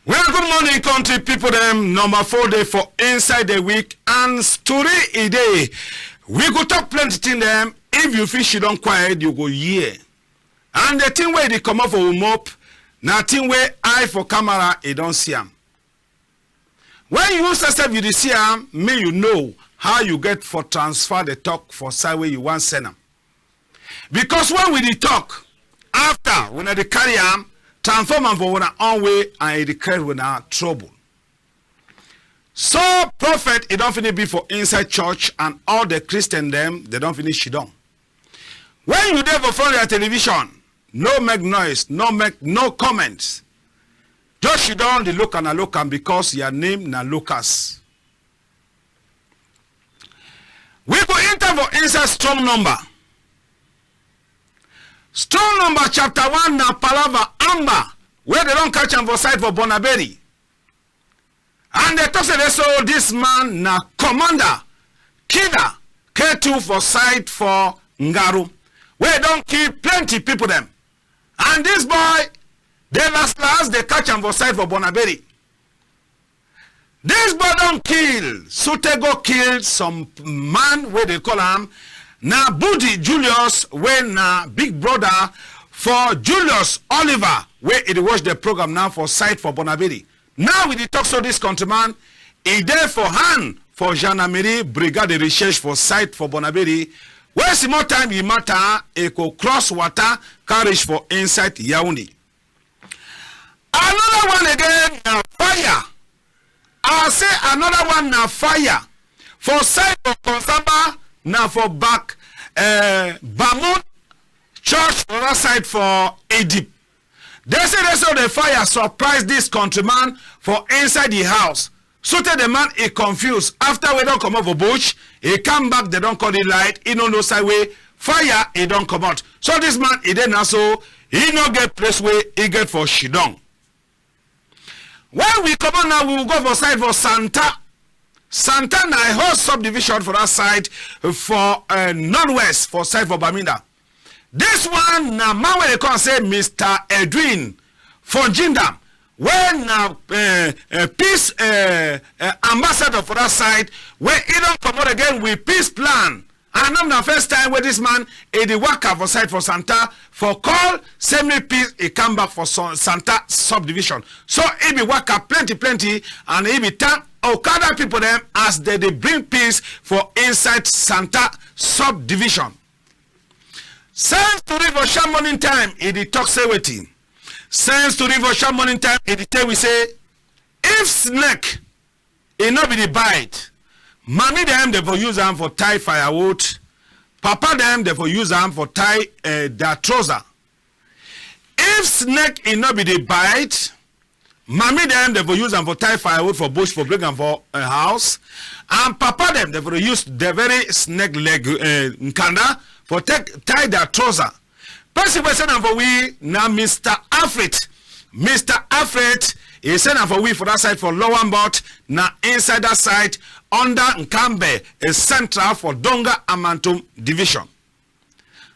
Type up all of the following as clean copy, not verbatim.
Well, good morning, country people. Number 4 day for inside the week and story a day. We go talk plenty thing them. If you feel she don't quiet, you go hear. And the thing where they come up for mop, na thing where eye for camera, it don't see them. When you use yourself, you see them, may you know how you get for transfer the talk for side where you want send them. Because when we dey talk, after when they carry them, transform them for one own way and it declare when trouble. So prophet, it don't finish be for inside church and all the Christian them, they don't finish it down. When you there for front of your television, no make noise, no comments. Just sit down, the look and a look and because your name na Lucas. We go enter for inside strong number. Strong number chapter 1 na palava Amber, where they don't catch him for sight for Bonaberi. And they talk say so this man na commander, killer, K2 for sight for Ngaru, where don't kill plenty people them. And this boy, they last they catch him for sight for Bonaberi. This boy don't kill, Sutego killed some man where they call him na Budi Julius, when na big brother for Julius Oliver, where it watch the program now for sight for Bonaberi. Now we talk so this countryman, he there for hand for Janamiri Brigade de Recherche for sight for Bonaberi. Where some more time he matter, he go cross water, carriage for inside Yaoundé. Another one again na fire. I say another one na fire. For sight for Konsamba, now for back Bamut church for that side for Egypt. They say the fire surprised this countryman for inside the house. So tell the man he confused. After we don't come out for bush, he come back, they don't call it light, he don't know side way, fire, he don't come out. So this man he then also he no get place where he get for Shidong. When we come on now, we will go for side for Santa. Santa na a whole subdivision for that side for northwest for side for Baminda. This one na man where they can say Mr. Edwin for Jindam. When na peace ambassador for that side, where he don't come out again with peace plan. And I'm the first time where this man is the worker for side for Santa for call semi peace. He come back for Santa subdivision. So he be worker plenty and he be thank Okada people them as they bring peace for inside Santa subdivision. Since to River Sham morning time, it talk say waiting. Since to River Sham morning time, it tell we say, if snake, it not be the bite. Mommy them they for use them for tie firewood. Papa them they for use them for tie their trouser. If snake it not be the bite, mommy them they for use them for tie firewood for bush for bring them for a house. And papa them they for use the very snake leg nkanda for tie their trouser. Person we send them for we now Mr. Alfred. Mr. Alfred is send them for we for that side for Lower Mbot. Now inside that side under Nkambe is central for Donga Amantum division.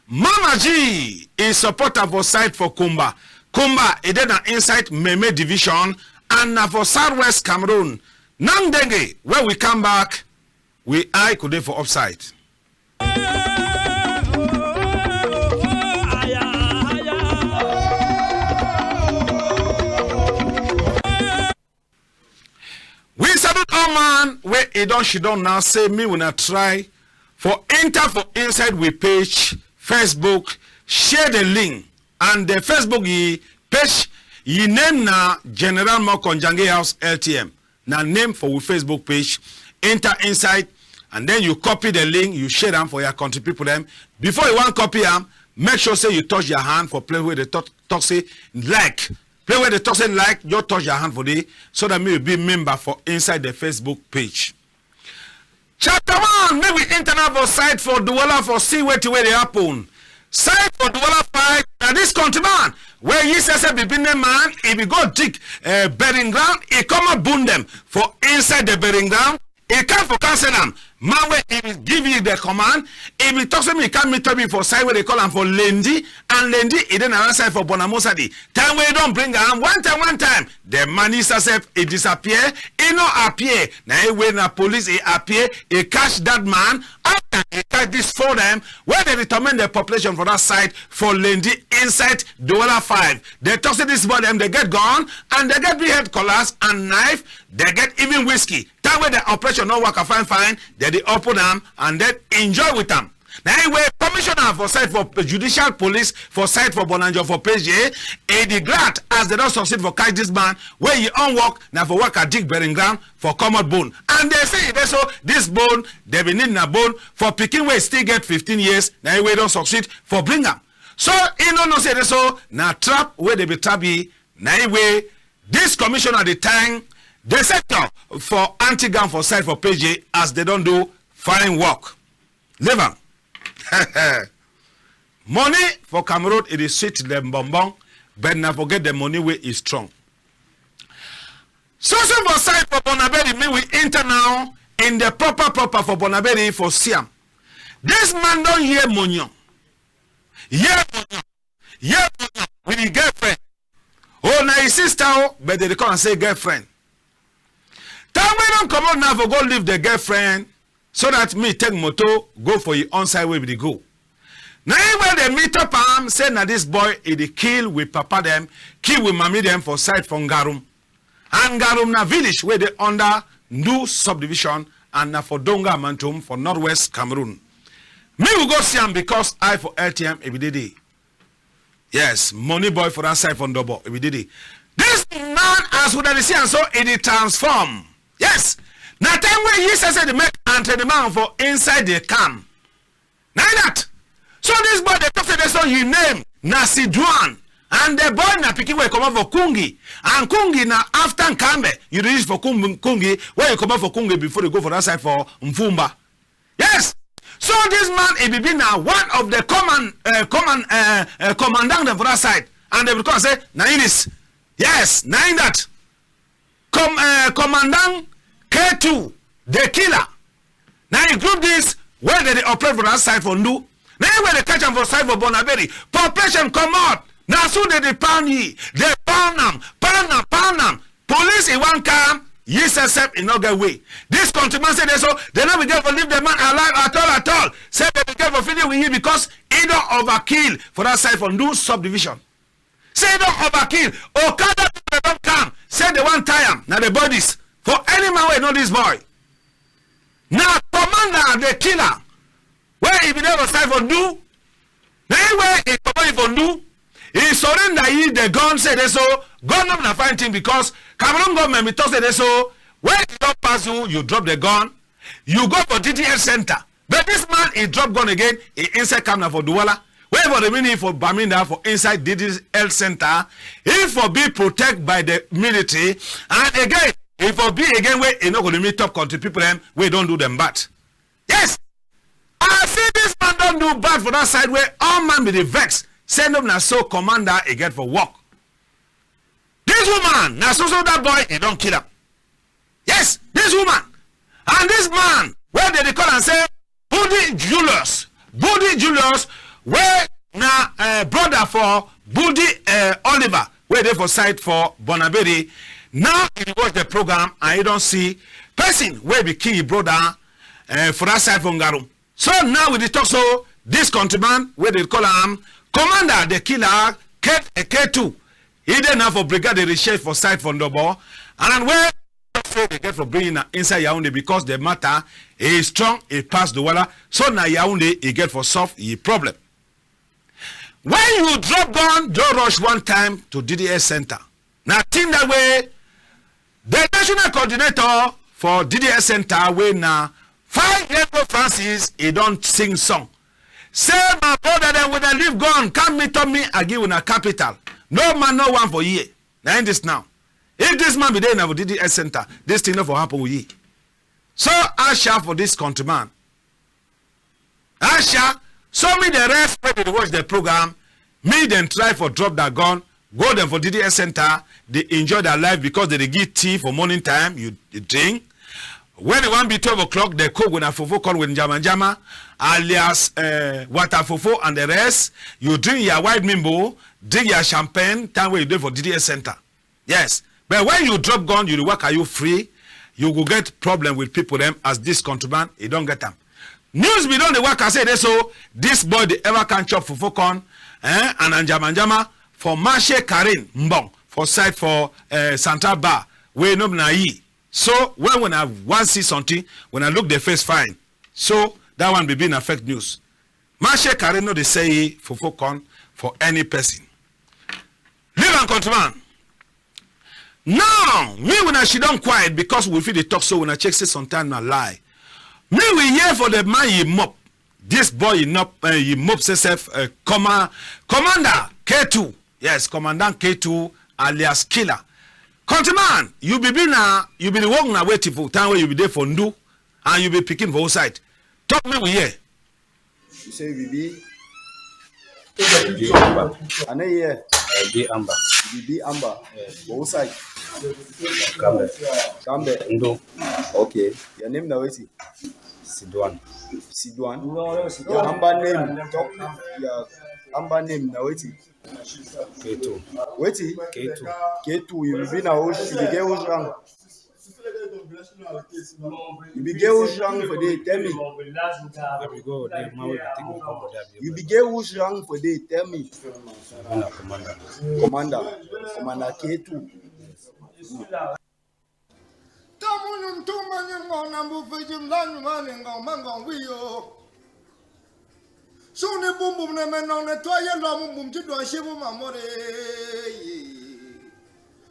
Mama G is supporter for side for Kumba. Kumba is then inside Meme division and for Southwest Cameroon. Nangdenge, when we come back, we I could for upside. We salute all man where she don't now say me when I try for enter for inside we page Facebook, share the link and the Facebook page ye name na General Moko Njangi House LTM. Now name for we Facebook page, enter inside and then you copy the link, you share them for your country people them. Before you want copy them, make sure say you touch your hand for play where the talk say like. Play where the talk say like, you touch your hand for the so that me will be member for inside the Facebook page. Chapter 1, maybe internet for site for Douala for see where they happen. side for Douala 5, now this countryman, where he says a bibine man, if he go dig burying ground, he come and boom them for inside the burying ground, he come for cancel them. Man, where he will give you the command, if he talks to me, he can't meet me for side where they call him for Lendi, and Lendi, he then another side for Bonamosadi. Time where you don't bring him, one time, the man is herself, he disappear, he no appear. Now, when the police, he appear, he catch that man, after he catch this for them, where they determine the population for that side for Lendi inside Douala 5. They talk to this boy, them, they get gone, and they get big head collars and knife, they get even whiskey. That way the operation no work fine, they open them and then enjoy with them. Now anyway, commissioner for side for judicial police for side for Bonanjo for page Eddie glad as they don't succeed for catch this man where he on work now for work at dig bearing ground for common bone. And they say they so this bone they be needing a bone for picking where still get 15 years. Now anyway don't succeed for bring them. So you know no say they so now trap where they be trappy. Now anyway this commissioner at the time they sector for anti-gun for side for page as they don't do fine work. Leave them. Money for Cameroon it is sweet them bonbon, but not forget the money way is strong. So for side for Bonaberi, me we enter now in the proper for Bonaberi for Siam. This man don't hear money. Hear money with his girlfriend. Oh, now his sister, but they come and say girlfriend. Time we don't come out now for go leave the girlfriend. So that me take moto, go for your on-side way with the go. Now when they meet up say na this boy he kill with papa them, kill with mommy them for side from Garum. And Garum na village where they under new subdivision and na for Donga Mantum for northwest Cameroon. Me will go see him because I for LTM every day. Yes, money boy for that side from Dobo every day. This man as would see and so it transform. Yes. Now time when he says the make the man for inside the camp. Now that. So this boy they talk to the son his name Nasi Juan. And the boy na picking where come out for Kungi. And Kungi na after Kambe. You reach for Kungi where you come out for Kungi before you go for that side for Mfumba. Yes. So this man he be now one of the commandant for that side. And they will come and say, now it is. Yes, now in that. Commandant K2, the killer. Now you group this where they operate for that side for Ndu. Now when they catch them for side for Bonaberi, population come out. Now soon they pound ye. They pound them. Police in one come, yes accept in no get way. This countryman say they so they not be there for leave the man alive at all. Say they be there for feeding with you because he don't overkill for that side for Ndu subdivision. Say don't overkill. Okada they don't come. Say they want time. Now the bodies. For any man we know this boy. Now commander the killer. Where he be there for side for do. Anyway he command for do. He surrender he the gun say they so. Gun up na find him because Cameroon government me talk say they so. When you don't pass you drop the gun. You go for DTL center. But this man he drop gun again. He inside camera for Douala. Wherever the meaning for Baminda for inside DTL center. He for be protected by the military. And again. If for be again where you not going to meet top country people them we don't do them bad. Yes. I see this man don't do bad for that side where all man be the vex. Send them na so commander he get for work. This woman, na so that boy he don't kill him. Yes, this woman. And this man, where they call and say Buddy Julius, where na brother for Buddy Oliver, where they for side for Bonaberi. Now he watch the program and you don't see person where be key brother for that side from Garum. So now with the talk so this countryman where they call him commander the killer K2. He then have for brigade the research for side from Dobo and where they get for bringing inside Yaoundé because the matter is strong, it pass the water. So now Yaoundé he get for solve the problem. When you drop gun, don't rush one time to DDS center. Now think that way. The national coordinator for DDS Center when 5 years ago Francis he don't sing song. Say my brother then when I leave gone, come meet on me, I give you a capital. No man, no one for ye. Now in this now. If this man be there in our DDS Center, this thing not for happen with ye. So Asha for this countryman. Asha So me the rest when they watch the program, me then try for drop that gun, go them for DDS center, they enjoy their life because they give tea for morning time, you drink. When it won't be 12 o'clock, they cook with a fofo call with jama, alias water fofo and the rest. You drink your white mimbo, drink your champagne, time where you do for DDS center. Yes. But when you drop gun, you work, are you free? You will get problem with people them as this contraband, you don't get them. News be done the work I say this so this boy they ever can chop fofo corn and anjama for Marche Karin Mbong for site for Santa Bar where no na yi. So when I want see something, when I look the face fine. So that one be being affect news. Marche Karin no they say fofo corn for any person. Live and contraband. Now, me when I she don't quiet because we feel the talk so when I check say sometimes I lie. Me we hear for the man he mop. This boy he mops himself commander K2. Yes, Commandant K2 alias Killer. Countryman, you be the one na waiting for time where you be there for ndu and you be picking for outside. Talk me we hear. You say Bibi. Amber. I know here. Be Amber. Bibi Amber. For outside. Kambe. Ndo. Okay. Your name now is Sidwan. Sidwan. Your Amber name. Talk. Your Amber name now is K2. Wait. K2. K2. You be now. You be get wrong. You be get wrong for the tell me. There we go. There, my way to take me come there. You be get wrong for the tell me. Commander. Commander K2. Tamunum tumanyum ngonambu fejum lanu manengong mangong wiyo. Sune bum bum ne menong ne toye lom bum jidwa shibu mamore.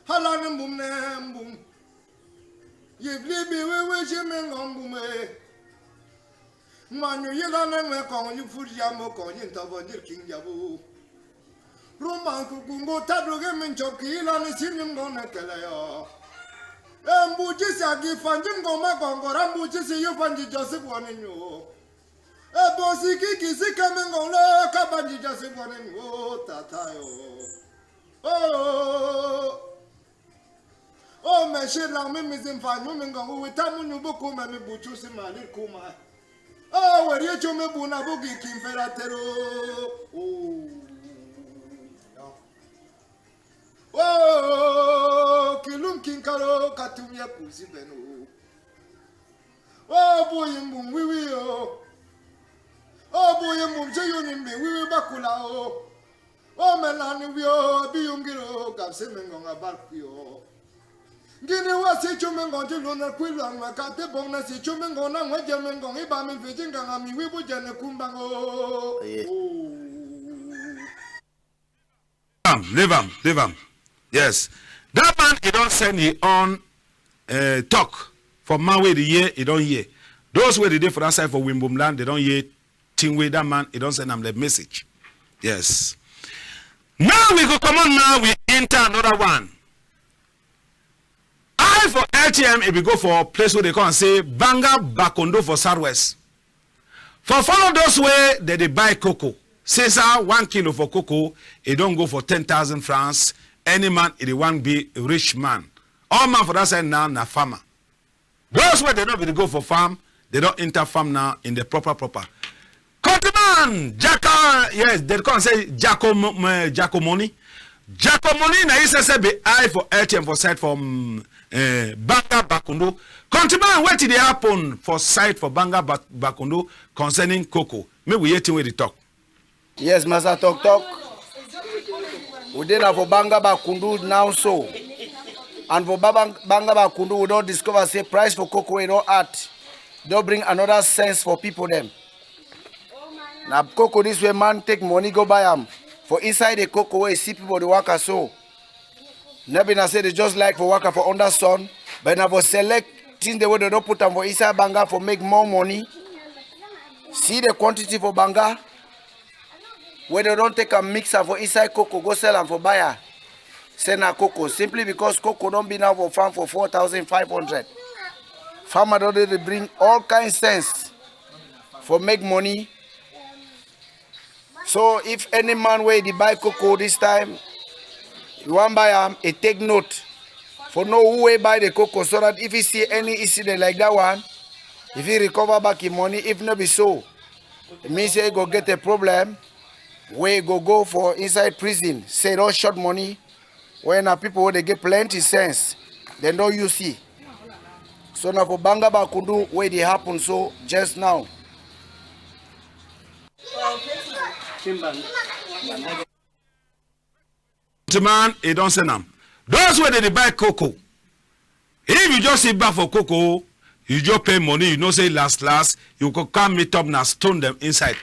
Halane bum ne bum. Yiblibi wewe shimengong bume. Manu yilane me kong yu furjamo kong yintabo jirking jabu. Roman kukungo tadruge minchoki ilane sinim gone keleyo. Mbuji sagi fanjim goma gongora mbuji si yu fanji josip waninyo. Bosi kiki si kamengolo kabanji josip waninyo tatayo. Oh me shirang me mizim fanyu mengongo witamu nyubuku me mi buchu si malir kuma. Oh weri chume buna bugi kimferatero. Oh, kilum kinkaro katumya kusi beno. Oh, boyum wiwi oh. Oh, boyum jayunim wiwi bakula oh. Oh, melani wio biyungiro kapsemengonga barkio. Gini wasi chumengon jiluna kwilang makate bong na si chumengon na ngajamengon ibamin fijinga mi wibu jane kumbango. Leave him. Yes. That man, he don't send his own talk. For man way the year, he don't hear. Those way the day for that side for Wimbumland, they don't hear thing with that man, he don't send them the message. Yes. Now we go come on now, we enter another one. I for LTM, if we go for a place where they come and say Banga Bakondo for Southwest. For follow those way that they buy cocoa. Since 1 kilo for cocoa, it don't go for 10,000 francs. Any man, it won't be a rich man. All man for that side now, na farmer. Those where they don't really go for farm, they don't enter farm now in the proper. Countryman, Jacka, yes, they can't say Jacomoni. Jacomoni, na is say be I for LTM for site from Banga Bakondo. Countryman, what did happen for site for Banga Bakondo concerning cocoa? May we hear where they talk. Yes, Master Talk. We did have for Banga Bakundu now so. And for Banga Bakundu, we don't discover say price for cocoa, we don't add. Don't bring another sense for people them. Now cocoa this way man take money go buy them. For inside the cocoa we see people the worker so. Never na say they just like for worker for under sun. But now for select things the way they don't put them for inside Banga for make more money. See the quantity for Banga. Where they don't take a mixer for inside cocoa, go sell them for buyer. Sell na cocoa. Simply because cocoa don't be now for farm for 4,500. Farmer don't they bring all kinds of sense for make money. So if any man where they buy cocoa this time, you want buy a take note for know who will buy the cocoa, so that if he see any incident like that one, if he recover back his money, if not be so, it means he go get a problem where he go for inside prison, say don't short money, when people where they get plenty sense, they don't you see. So now for Banga Bakundu where they happen so just now. Man, he don't send them. Those where they buy cocoa. If you just sit back for cocoa, you just pay money, you know say last, you could come meet up and stone them inside.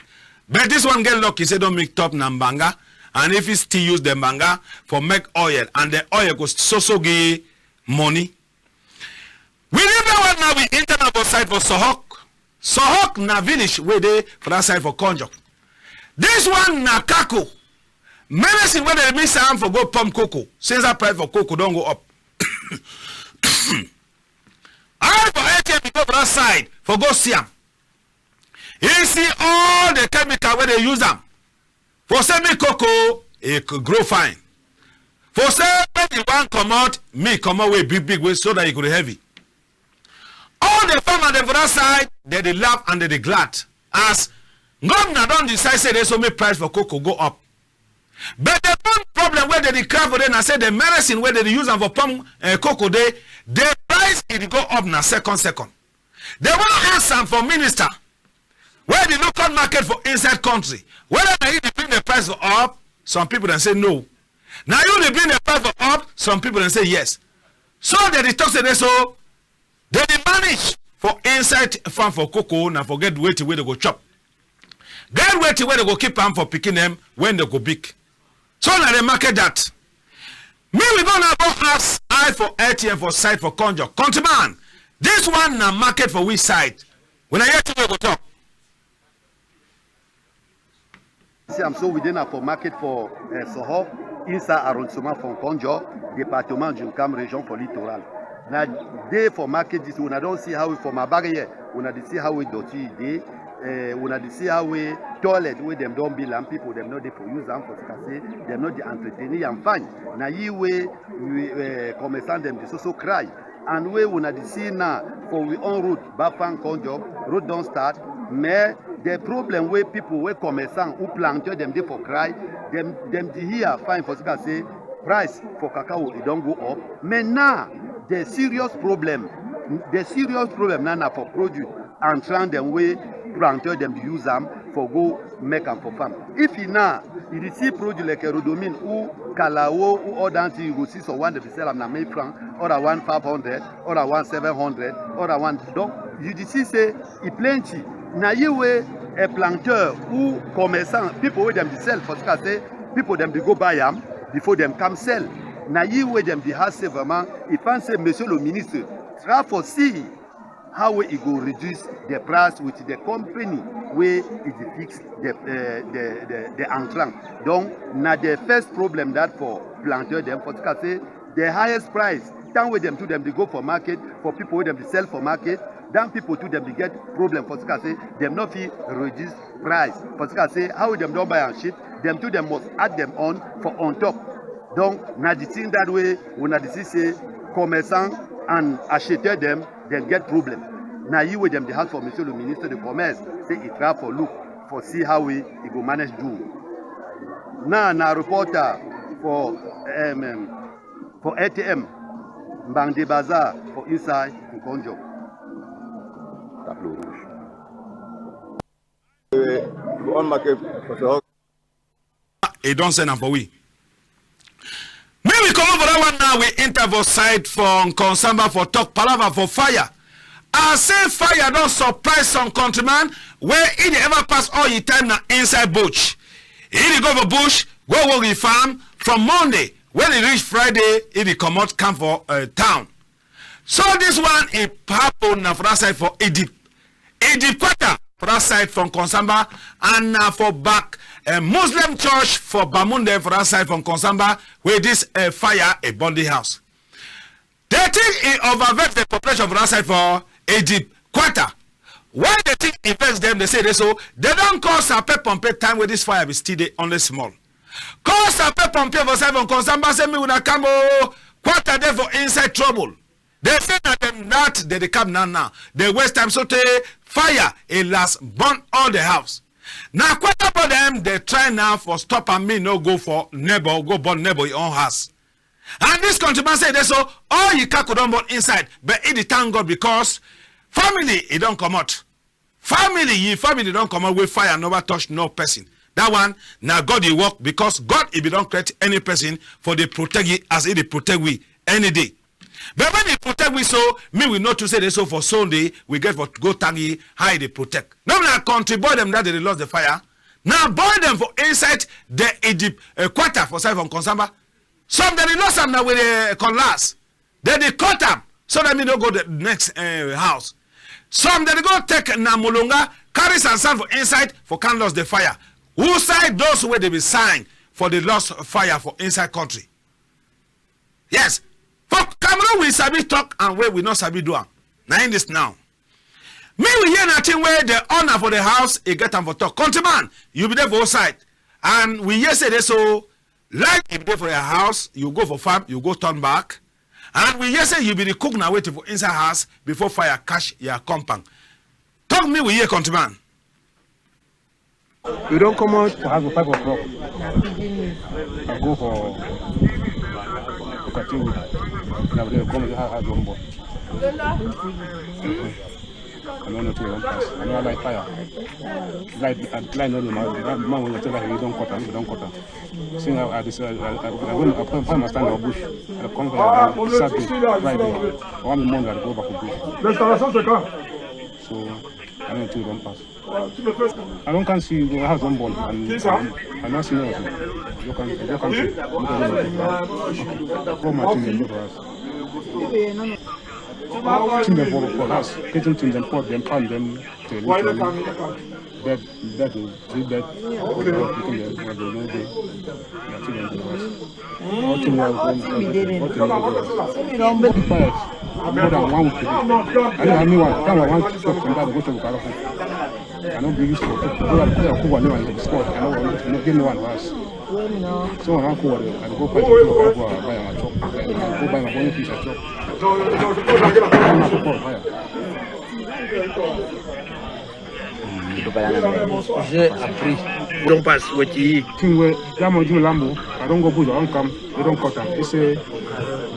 But this one get lucky, say don't meet up na banga, and if he still use the banga for make oil, and the oil goes so give money. We never want now we internal side for Sohok. Sohok na village where they for that side for Konjo. This one na Kako. Medicine where they miss arm for go pump cocoa. Since that price for cocoa don't go up. I for ATM go for that side for go see them. You see all the chemical where they use them. For semi cocoa, it could grow fine. For semi one come out, me come out with big way so that it could heavy. All the farmers for that side, they laugh and they glad. As governor don't decide say there's so many price for cocoa go up. But the one problem where they cry for them, I say the medicine where they use them for palm cocoa, the price it go up na second. They want to ask them for minister where the local market for inside country. Whether they bring the price for up, some people then say no. Now you bring the price for up, some people then say yes. So they talk to them so they manage for inside farm for cocoa and forget wait where they go chop. Get wait where they go keep them for picking them when they go big. So now they market that. Me we gonna go ask I for ATM for side for conjure. Countryman, this one na market for which side? When I hear to go talk. See, I'm so within for market for Soho, inside arrondissement for Konjo, département Djunkam, région for littoral. Now, day for market this, when I don't see how we for my barrier, when I see how we dirty day, when I see how we toilet where them don't be lamp people, them not they for use them for scarcity, them not the entertaining and fine. Now, we commerçant them they so cry. And we when I see now for we on route, Bafang Konjo, road don't start, mais the problem where people were commerçant who planted them they for cry, them here fine for say price for cacao it don't go up. But now the serious problem now for produce and trying them way planted them use them for go make them for farm. If you now you see produce like a rodomine or calao or other thing, you go see so one they sell them na make franc, or a 1,500, or a 1,700, or a 1. Donc you see say it plenty. Now you way a planteur ou commerçant people where them sell for say people them they go buy them before them come sell. Now you way them they have vraiment if I say Monsieur le Ministre try for see how it go reduce the price with the company where it fix the entrant. Donc now the first problem that for planteur them for say the highest price down with them to them they go for market for people where them they sell for market. Then people to them they get problem for say them not fee reduce price for say how them don't buy and ship them to them must add them on for on top. Donc now the thing that way when I say commerçant and acheter them they get problem. Now you with them they have for Monsieur le Ministre de Commerce say it try for look for see how we go manage do. Now reporter for ATM Mbangde Bazaar for inside in Konjo. It don't send them for we. When we come over that one now, we interval side for Konsamba for talk palava for fire. I say fire don't surprise some countryman where he ever pass all your time na inside bush. He go for bush, go work in farm from Monday. When he reach Friday, he come out come for town. So this one is happen for that side for Egypt. Egypt quarter for that side from Konsamba and for back Muslim church for Bamunde for that side from Konsamba where this fire a bonding house. They think it overwhelmed the population for that side for Egypt quarter. Why they think it affects them, they say they so, they don't call Sape Pompe time where this fire is still only small. Call Sape Pompe for 7 consamba say me una come quarter day for inside trouble. They say that them that they come now. They waste time so they fire it last burn all the house. Now quarter for them they try now for stop and me no go for neighbor go burn neighbor your own house. And this countryman say they so all you can don't burn inside, but it thank God because family it don't come out. Family don't come out with fire never touch no person. That one now God you work because God if you don't create any person for the protect you as it protect we any day. But when they protect we so me we not to say this so for Sunday we get for go tangy how they protect. Now I contribute them that they lost the fire. Now boy them for inside the quarter for side from Consamba. Some they lost them now with a conlas. Then they cut them so that me don't go to the next house. Some they go take na Mulunga carry some sand for inside for can lose the fire. Who side those where they be signed for the lost fire for inside country? Yes. For Cameroon we sabi talk and where we not sabi do am. Now in this now. Me we hear nothing where the owner for the house he get them for talk. Countryman, you be there for outside. And we hear say this so like if you there for your house, you go for farm, you go turn back. And we hear say you be the cook now waiting for inside house before fire catch your compound. Talk me we hear countryman. We don't come out to have a 5 o'clock. I go for Katibu. Now they come to have one boy. I don't know to one pass. I know I like fire. Line on the man when you tell her you don't cut him, you don't cut him. Seeing I decided I find my stand in bush. I come for Saturday, Friday. One month I go back to bush. So I don't do one pass. I don't can see you have one ball and not see nothing. You can see. Go my team for us. Team for us. Getting teams and put them pan them to bed 3 bed. More than 1 week. I don't have anyone. I want to stop from that go to Bukavu. I don't be used to it. I go and in the sport. I don't get no one was. So I go and go buy my chop. Go buy my bone fish at chop. J'ai appris. Don't pass what you eat. Lambo. I don't go bush. I don't come. They don't cut them. It's a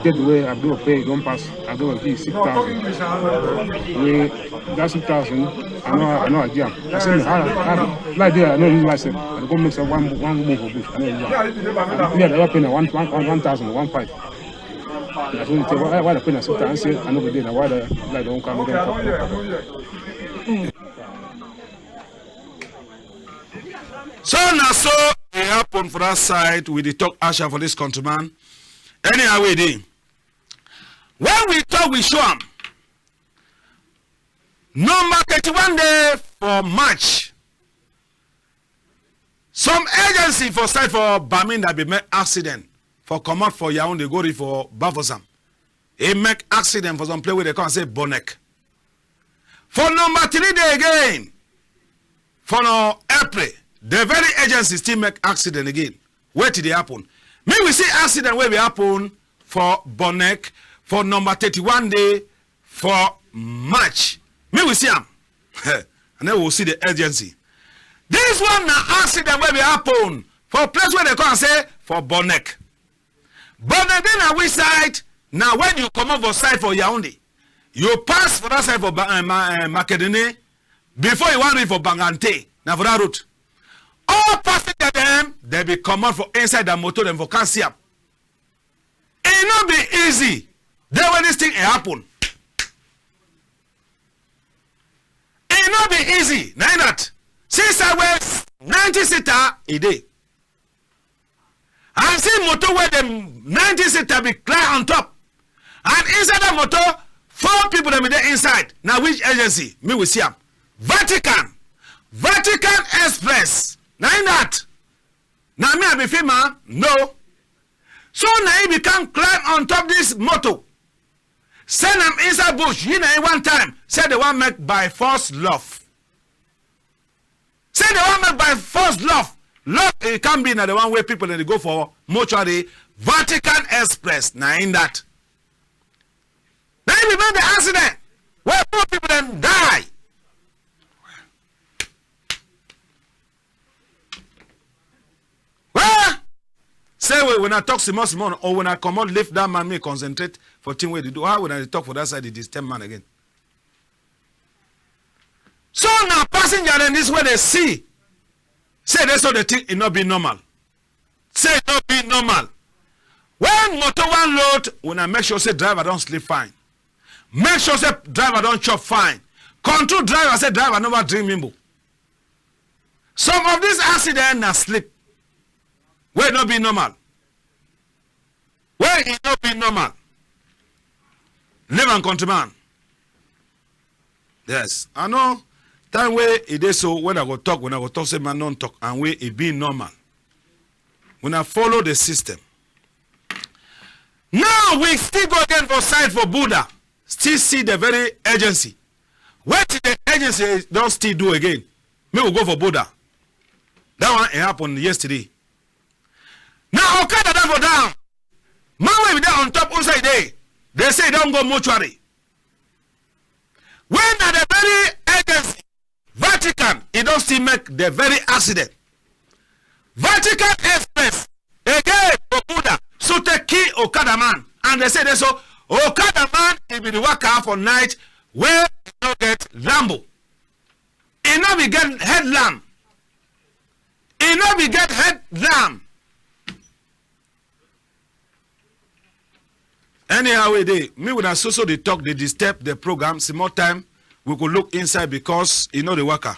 get away. I do pay. Don't pass. I do a fee 6,000. That's 6,000. I know a jam. I said, like there, I know you myself. I go make some one move for bush. I know you. Yeah, they are paying 1,000, 1,500. I told you, why they paying 6,000? I said, I know they why they like don't come. So now so it happened for that side with the talk Asha for this countryman. Anyhow we did. When we talk we show him. Number 31 day for March. Some agency for side for Baminda be make accident for come out for Yaoundé go for Bafosam. He make accident for some play where they can say Bonek. For number 3 day again. For no April. The very agency still make accident again. Where did it happen? Me we see accident where we happen for Bonek for number 31 day for March. Me we see them. And then we'll see the agency. This one na accident where we happen for place where they come and say for Bonek. Bonek then on which side? Now when you come over side for Yaoundé, you pass for that side for Makedone before you want to for Bangante. Now for that route. All passenger them, they be come out for inside the motor them for can't see up. It not be easy. Then when this thing happen. It not be easy. Now that. Since I was 90-seater a day. And see motor where them 90-seater be clear on top. And inside the motor, 4 people them be there inside. Now which agency? Me we see them. Vatican Express. Now in that. Now me I be FEMA? No. So now he can climb on top this motor. Send them inside bush. You know, one time, say the one make by false love. Say the one make by false love. Love, it can be the one where people they go for mortuary, Vatican Express. Now in that. Now you remember the accident where poor people then die. Well, say when I talk Simon or when I come out, lift that man, me concentrate for thing where they do. How when I talk for that side, it is 10 man again. So now passenger then this way they see. Say they saw the thing it not be normal. Say it not be normal. When motor one load, when I make sure say driver don't sleep fine. Make sure say driver don't chop fine. Control driver say driver never drink mimbo. Some of these accidents na sleep. Where it not be normal. Where it not be normal. Live and countryman. Yes, I know. Time where it is so when I go talk, say man don't talk, and where it be normal. When I follow the system. Now we still go again for side for Buddha. Still see the very agency. What the agency don't still do again? Me will go for Buddha. That one it happened yesterday. Now Okada don't go down. Man will be there on top outside there. They say don't go mortuary. When at the very agency, Vatican, it don't still make the very accident. Vatican Express, again for Buddha, so take key Okada man. And they say they so Okada man, it be the worker for night where you don't get Lambo. It not be get headlamp. It not be get headlamp. Anyhow, me when I so they talk, they disturb the program. Some more time we could look inside because you know the worker.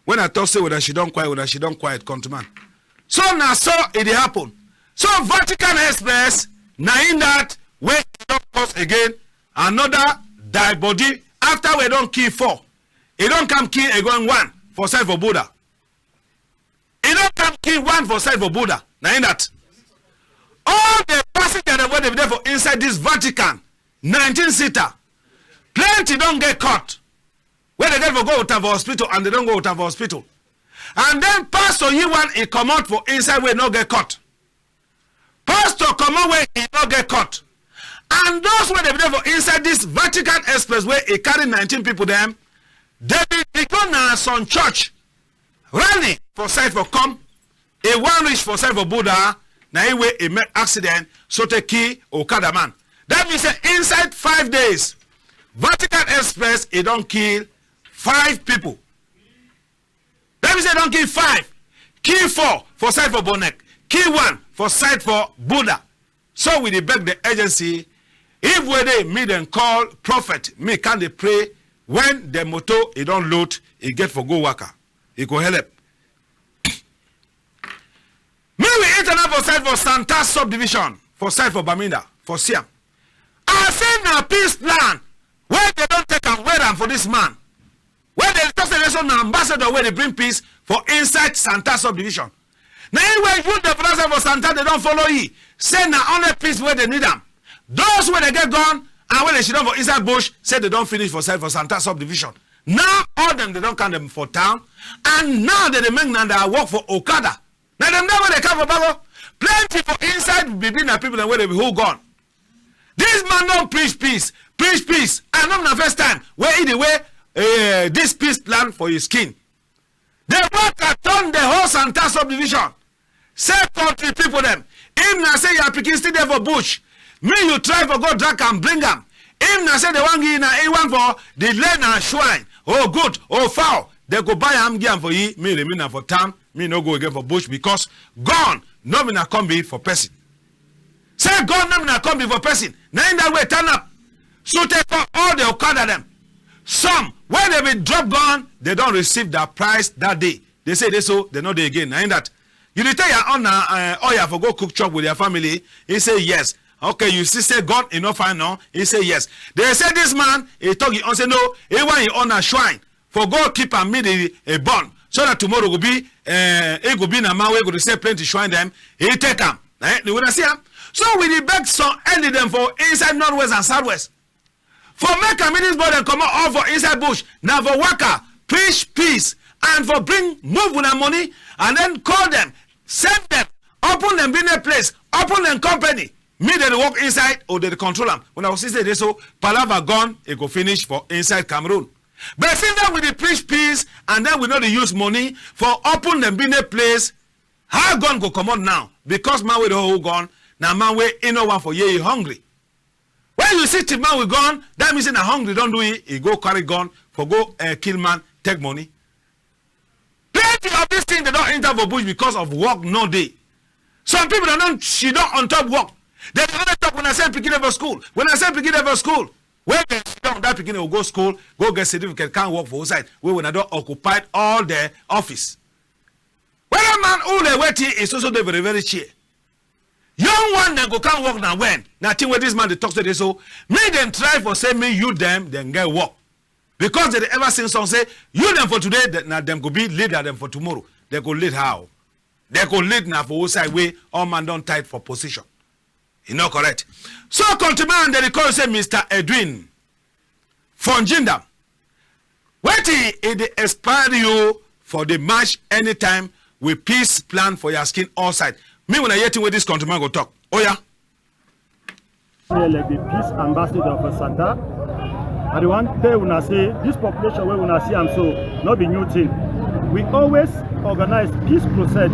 When I talk say whether she don't quiet, countryman. So now so it happen. So Vatican Express now in that way don't cause again another die body after we don't kill 4. It don't come kill again 1 for side for Buddha. It don't come kill 1 for side for Buddha. Now in that. All the passengers that were there for inside this Vatican 19-seater, plenty don't get caught. Where they get for go out of hospital and they don't go out of hospital. And then Pastor you want he come out for inside where no get caught. Pastor come out where he no get caught. And those where they there for inside this Vatican Express where he carry 19 people them, they be go na some church rally for side for come, a one reach for side for Buddha. Now he way a make accident, so take key Okada man. That means inside 5 days, Vatican Express it don't kill 5 people. That means they don't kill 5. Kill 4 for side for Bonek. Kill 1 for side for Buddha. So we beg the agency, if we they meet and call prophet, me can they pray when the motor it don't load, it get for go worker. It go help. Me we internet for side for Santa subdivision, for side for Baminda, for Siam. I say a peace plan where they don't take and wear them for this man. Where they just an ambassador where they bring peace for inside Santa subdivision. Now anyway, you the brother for Santa, they don't follow you. Say now only peace where they need them. Those where they get gone and when they should for inside bush, say they don't finish for side for Santa subdivision. Now all them they don't count them for town, and now they make now they work for Okada. Now them know where they come for Bago. Plenty for inside between the people and where they be who gone. This man don't preach peace. And not the first time where he the way this peace plan for his skin. They work at turn the whole Santa subdivision. Say country people them. Him na say your pikin still there for bush. Me you try for go drag and bring them. Him na say the one give na he one for the land and shrine. Oh good, oh foul. They go buy am give for you. Me remain for town. Me no go again for bush because gone. No me na come be for person. Say God no me na come be for person. Now in that way turn up. So take for all the Okada them. Some when they be drop gone, they don't receive their price that day. They say they so they know they again. Now in that you tell your owner oh yeah for go cook chop with your family. He say yes. Okay, you see say God enough fine no. He say yes. They say this man he talk he say no. He want he own a shrine for God keep and meet a bond so that tomorrow will be it will be na man we go to say plenty shrine them. He take them. You wanna see him? So we beg some early them for inside northwest and southwest. For make a minute board and come out all for inside bush. Now for worker, preach peace, and for bring move with their money, and then call them, send them, open them business place, open them company. Me they walk inside or they control them. When I was saying this, so Palava gone, it go finish for inside Cameroon. But I think that with the preach peace, and then we know they use money for open them business place. How gun go come on now? Because man with the whole gun, now man we ain't no one for ye hungry. When you see the man with gun, that means na hungry don't do it. He go carry gun for go kill man, take money. Plenty of this thing they don't enter for bush because of work no day. Some people don't she don't on top work. They don't talk when I say picking over school. When I say picking over school, when they down that picking will go school, go get certificate, can't work for outside. When I don't occupy all the office. When a man who they wait here is also very very cheap. Young one then go can't work now when. Now think where this man they talk to this so make them try for say me you them then get work. Because they ever seen some say you them for today that now them go be leader them for tomorrow. They go lead how? They go lead now for outside way all man don't tight for position. You know correct. So countryman they call say Mr. Edwin from Jinda. Wait it expire you for the match anytime with peace plan for your skin all side. Me when I hear with this countryman go talk. Oh yeah. Like the peace ambassador for Santa. I want to when I say this population where when I see I'm so not the new thing. We always organize peace process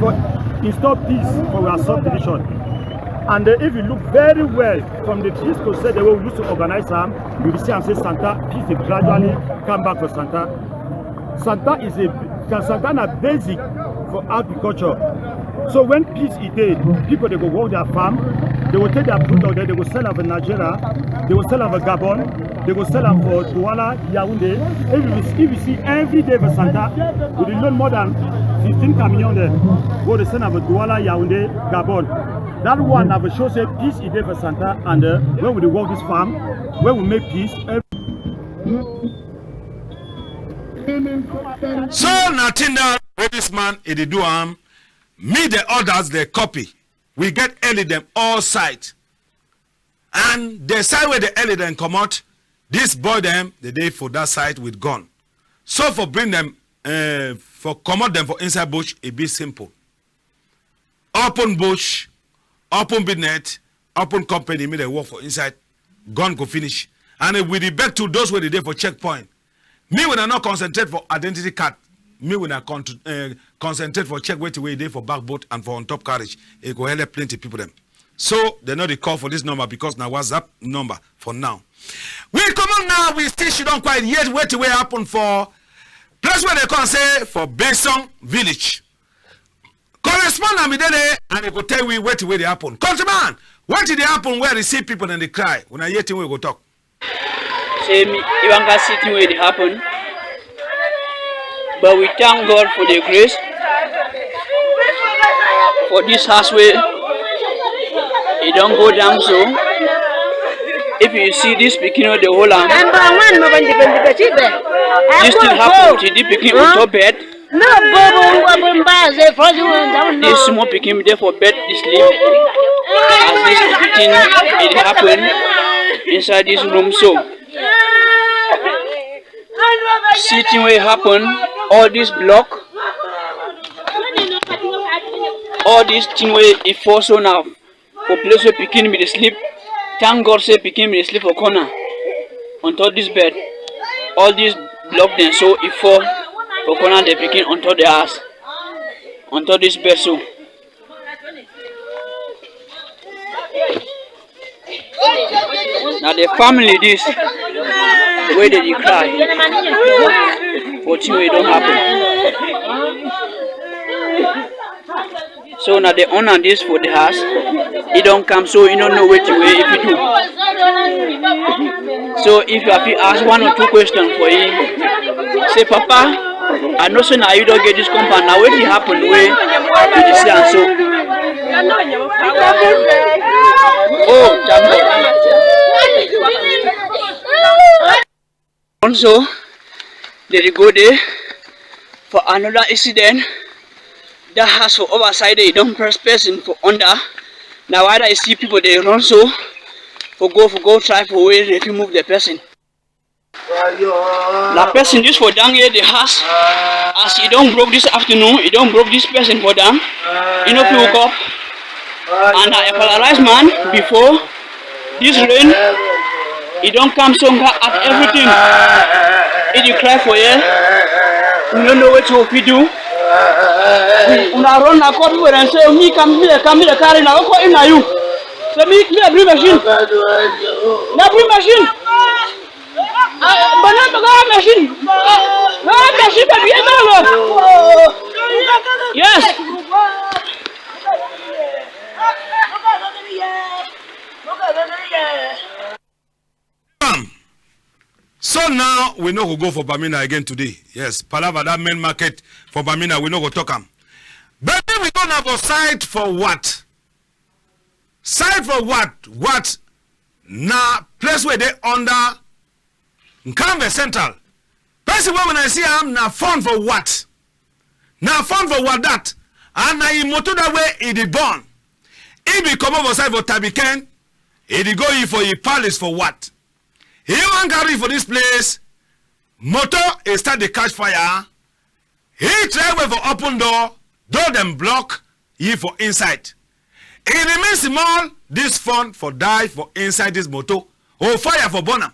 for install peace for our subdivision. And if you look very well from the peace process the way we used to organize them, you will see I'm say Santa peace will gradually come back for Santa. Santa is a basic for agriculture. So when peace is there, people they go work their farm, they will take their product out there, they will sell them for Nigeria, they will sell them for Gabon, they will sell them for Douala, Yaoundé. If you see every day for Santa, we will learn more than 15 camions there. Go to sell them for Douala, Yaoundé, Gabon. That one have show say peace is there for Santa, and when we work this farm, when we make peace. So nothing that with this man it do me the others they copy. We get early them all side. And the side where the early them come out, this boy them the day for that side with gun. So for bring them for come out them for inside bush, it be simple. Open bush, open business, open company, me they work for inside, gun go finish. And we back to those where they there for checkpoint. Me when I not concentrate for identity card. Me when I concentrate for check wait away there for back boat and for on top carriage. It go help plenty people them. So they know the call for this number because now WhatsApp number for now. We come on now, we still she don't quite yet wait away happen for place where they can say for Besong village. Correspond me there and they go tell we wait away they happen. Countryman, what did they happen where they see people and they cry? When I hear thing we go talk. Say me Iwanga City where it happened. But we thank God for the grace for this house where it don't go down so. If you see this picking of the whole land, this still happen to the picking on top bed. This small picking there for bed this sleep. As this thing it happened inside this room so. Sitting where happen, all this block, all this thing where it falls so now for place where picking me to sleep. Thank God say picking me to sleep for corner on top this bed. All this block then so it fall for corner they picking on top the house, on top this bed so. Now the family this where did you cry? For things we don't happen. So now the owner this for the house, he don't come so you don't know what you if you do. So if you have to ask one or two questions for him, say Papa, I know so now you don't get this compound. Now what did happen where you see and so. Oh, thank God. Also, they go there for another incident. That has for overside they don't press person for under. Now either I see people they run so for go try for way to remove the person. The person this for down here the house. As he don't broke this afternoon, he don't broke this person for down. You know, woke up and a paralyzed man before this rain. He don't come so at everything. He you cry for you. We don't know what to do. When I run a court and say, me come here, carry now. Go in now you. Let me clear every machine. Every machine. Machine. Yes. So now we know who go for Bamina again today. Yes, Palava, that main market for Bamina, we know go talk am. But then we don't have a site for what? Site for what? What? Now, place where they under Nkambe Central. Person when I see am na fund for what? Na fund for what that? And na in motor that way it is born. If he come over side for Tabiken, it go in for a palace for what? He want carry for this place. Motor he start the catch fire. He try way for open door them block he for inside. It remains small. This fund for die for inside this motor or fire for burn am.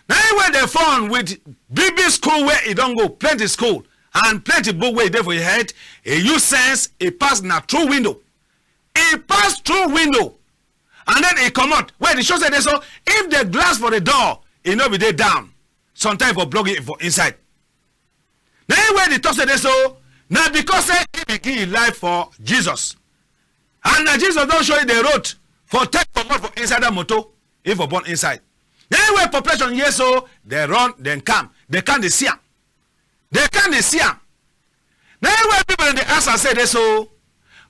Now when they found with big school where it don't go, plenty school and plenty book where there for your head, a use sense, it pass na through window. It pass through window. And then it come out. Where the show said so, if the glass for the door, it no be there down. Sometimes for block it for inside. Now when the talk said so, now because he begin life for Jesus. And now Jesus don't show you the road for take for more for inside that motor, if for born inside. Anyway, population yes so they run, then come. They can't see them. They can't see them. Anyway, people in the answer say this so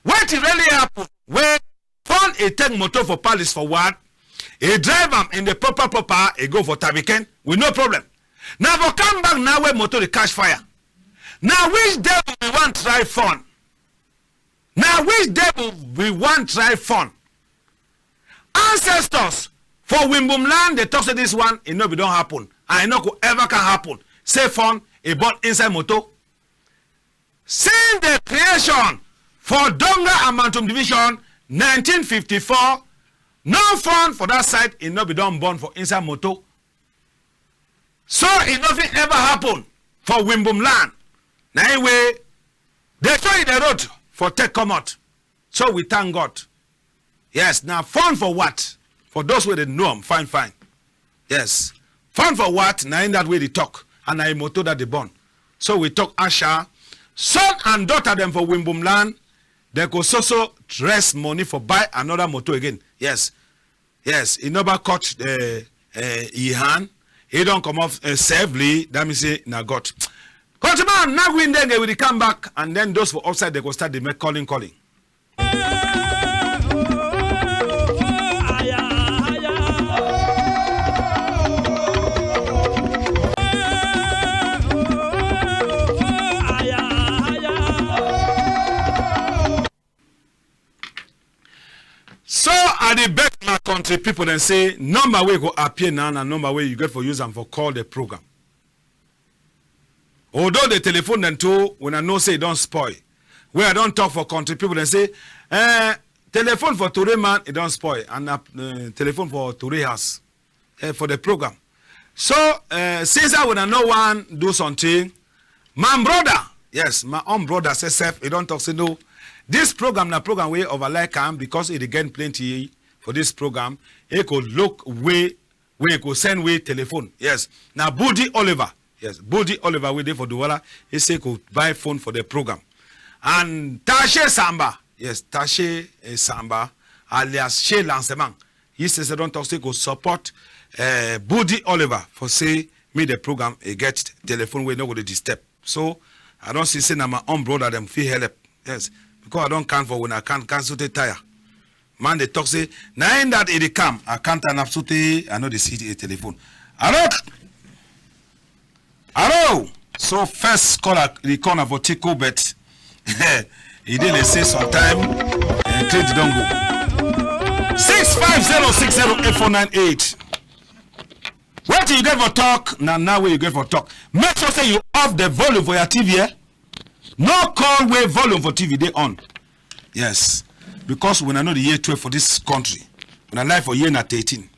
what it really happen when found a take motor for palace for what? A drive them in the proper, a go for Tabiken with no problem. Now for come back now where motor the catch fire. Now which devil we want try fun? Now which devil we want try fun? Ancestors for Wimbum land, they talk say this one, it no be don't happen. I know could ever can happen. Say fun, a born inside motor. Since the creation for Donga and Mantum Division 1954, no fun for that side, it no be done born for inside motor. So it nothing ever happen for Wimbum land. Now anyway, they show you the road for take come out. So we thank God. Yes, now fun for what? For those who they know them, fine. Yes. Fun for what? Now in that way they talk. And I motor that they born. So we talk Asha. Son and daughter them for Wimbum land. They could also dress money for buy another motor again. Yes. Yes. He never caught Ihan. He don't come off safely. That means say now God. Countryman, now win then they will come back. And then those for outside they go start the make calling. So I dey beg my country people and say number way go appear now and number way you get for use them for call the program. Although the telephone then too when I know say don't spoil. Where I don't talk for country people and say telephone for Toure man it don't spoil and telephone for Toure house for the program. So since I when I know one do something, my brother, yes, my own brother says self he don't talk say no. This program na program way over like him because it again plenty for this program. It could look way it could send way telephone. Yes. Now Budi Oliver. Yes, Budi Oliver we there for Douala. He say could buy phone for the program. And Tashe Samba. Yes, Tashe Samba alias She Lancement. He says I don't talk say could support Budi Oliver for say me the program get telephone way no go to disturb. So I don't see say na my own brother them feel help. Yes. Because I don't count for when I can't cancel the tire. Man, they talk say, now in that it come, I can't turn up I know the city a telephone. Hello? So first call the corner for Tico bet. He didn't say sometime, trade don't go. 650608498. What you get for talk? Now where you get for talk. Make sure say you off the volume for your TV. Eh? No call way volume for TV they on. Yes. Because when I know the year 12 for this country, when I live for year not 13.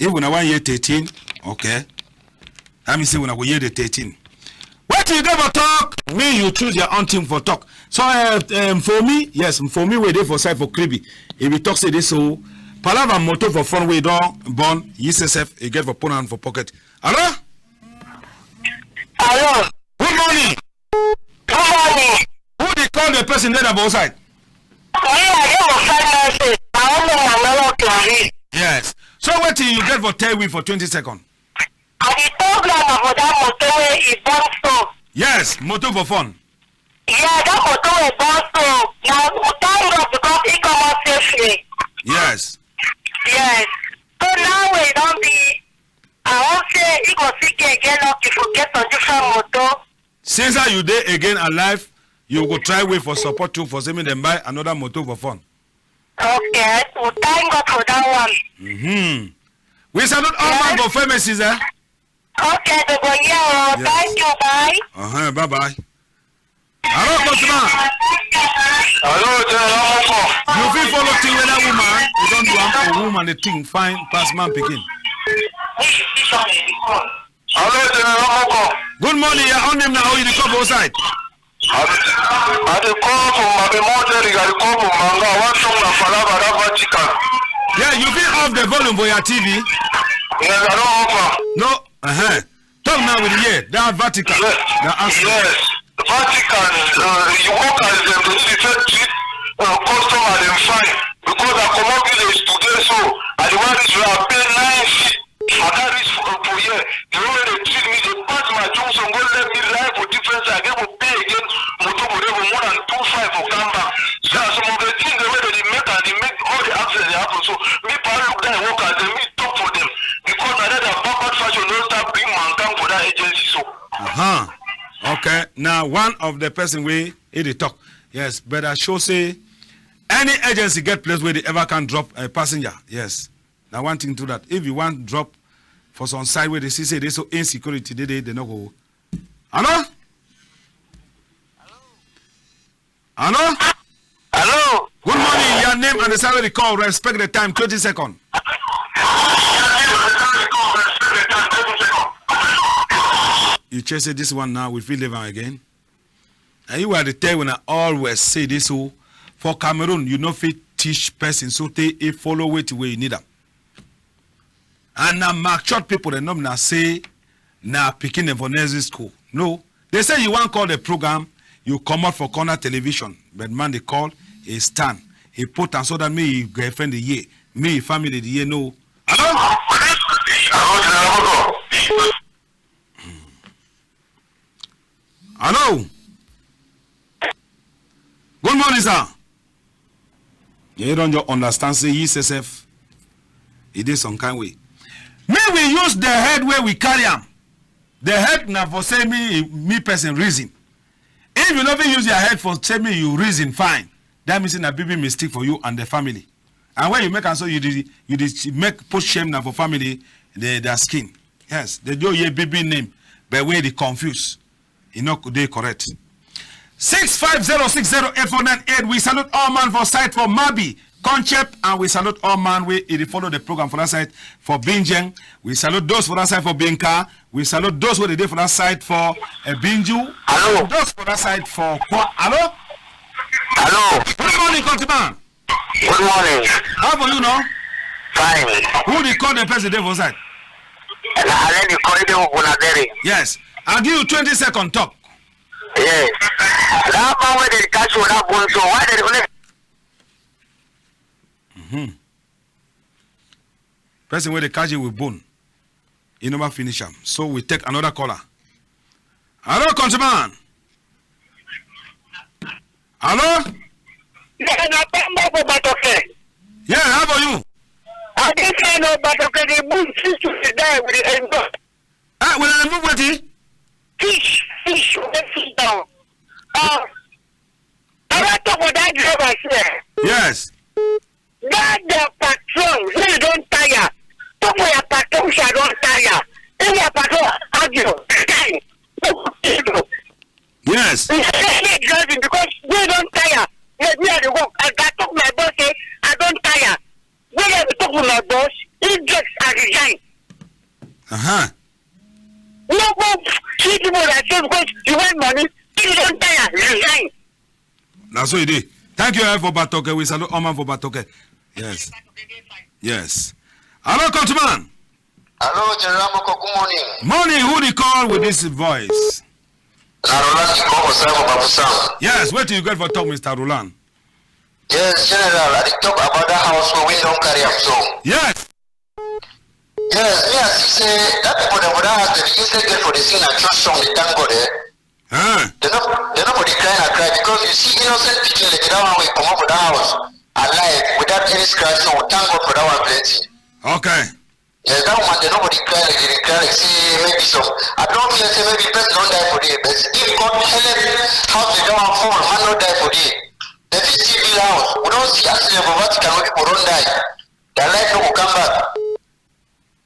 If when I want year 13, okay. Let me say when I go year the 13. What you get for talk? Me, you choose your own team for talk. So for me, yes, for me we there for side for Kribi. If we talk say this so Palava moto for fun we don't born USSF you get for phone and for pocket. Hello? Hello. Good morning. Good morning. Who they call the person there about outside? Yes. So what do you get for 10 weeks for 20 seconds? Yes, motor for fun. Yeah, that motor is also now thank God because it come out safely. Yes. Yes. So now we don't be I won't say it was sick again up if you get a different motor. Since you there again alive, you go try wait for support too for sending them buy another motor for fun. Okay, well thank God for that one. We salute all man for pharmacies, eh? Okay, the boy, yeah, Yes. thank you, bye. Bye bye. Hello, customer. Hello, Moko. You feel follow thing with that woman? You don't do a woman the thing fine pass man picking. Hello, Moko. Good morning, you're on them now. You the come outside. I the call from my mother. I the call from Manga. What song na Falaba that Vatican? Yeah, you feel off the volume for your TV. Yes, I don't offer. No, talk now with the ear. That Vatican. Yes, Vatican. You work as them to treat customer them fine because I come up village today, so I the one is I pay 9 I can't reach for year. The way they treat me, they pass my junction, go let me lie for difference. I get to pay again. Motor more than 2.5 for Gamba. So some of the things the way they make and they make all the accidents they happen. So me look that work as them, me talk for them because I know that backward fashion don't start bring mankind for that agency. So. Okay. Now one of the person we the talk. Yes, but I sure say any agency get place where they ever can drop a passenger. Yes. Now one thing to that. If you want drop for some side where they see say they so insecurity, they not go. Hello? Hello? Hello. Good morning. Your name and the salary call. Respect the time. 20 seconds. You chase this one now. We feel living again. And you are the tell when I always say this. So for Cameroon, you know fit teach person so they follow it where you need them. And now matured people they not say now picking them for nursery school. No, they say you want call the program. You come out for corner television, but man they call a stand. He put and so that me girlfriend the year, me family the year no. Hello? Hello. Good morning, sir. You don't just understand say USSF. It is some kind way. Me we use the head where we carry them. The head now for say me person reason. If you never use your head for say me you reason fine. That means a baby mistake for you and the family. And when you make and so you did make put shame now for family their skin. Yes, they do your baby name, but where they confuse. You know they correct. 650608498. We salute all man for site for Mabi, Concept, and we salute all man we follow the program for that side for Binjeng. We salute those for that side for Binka. We salute those who they did for that side for Binju. Hello. Those for that side for Hello. Hello. Good morning, Countryman. Good morning. How are you now? Fine. Who they call the president for side? Yes. I'll give you 20 seconds talk. Yes. That man where they catch you that one, so why they only Person where they catch you with bone. You never finish them. So we take another caller. Hello, Countryman. Hello? Yeah, how about you? I didn't say no, but okay, they move fish to the die with the end. Will I move with it? Fish, let fish down. I want to go that driver here. Yes. That doctor Yes. Because we don't tire. Me at the work. I talk to my boss. Say I don't tire. When I talk to my boss, he gets a resign. No, see people that say because you want money, he don't tire. Resign. That's what you did. Thank you for Batoke. We salute Oman for Batoke. Yes. Yes. Hello, countryman. Hello, General Moko. Good morning. Morning. Who they call with this voice? Yes. What do you get for talk, Mr. Roland? Yes, General. I talk about that house where we don't carry up so. Yes. Yes, yes. Say that people that would have the instead get for the scene and trust song the tango there. They're not for the cry because you see innocent people like that one will come up with the house alive without any scratch. So thank God for that one plenty. Okay. Yes, that one they nobody cry like they cry like say maybe some. I don't feel say maybe person don't die for the but if God help house they don't fall man not die for the. The TV house we don't see accident for Vatican when people don't die. Their life no will come back.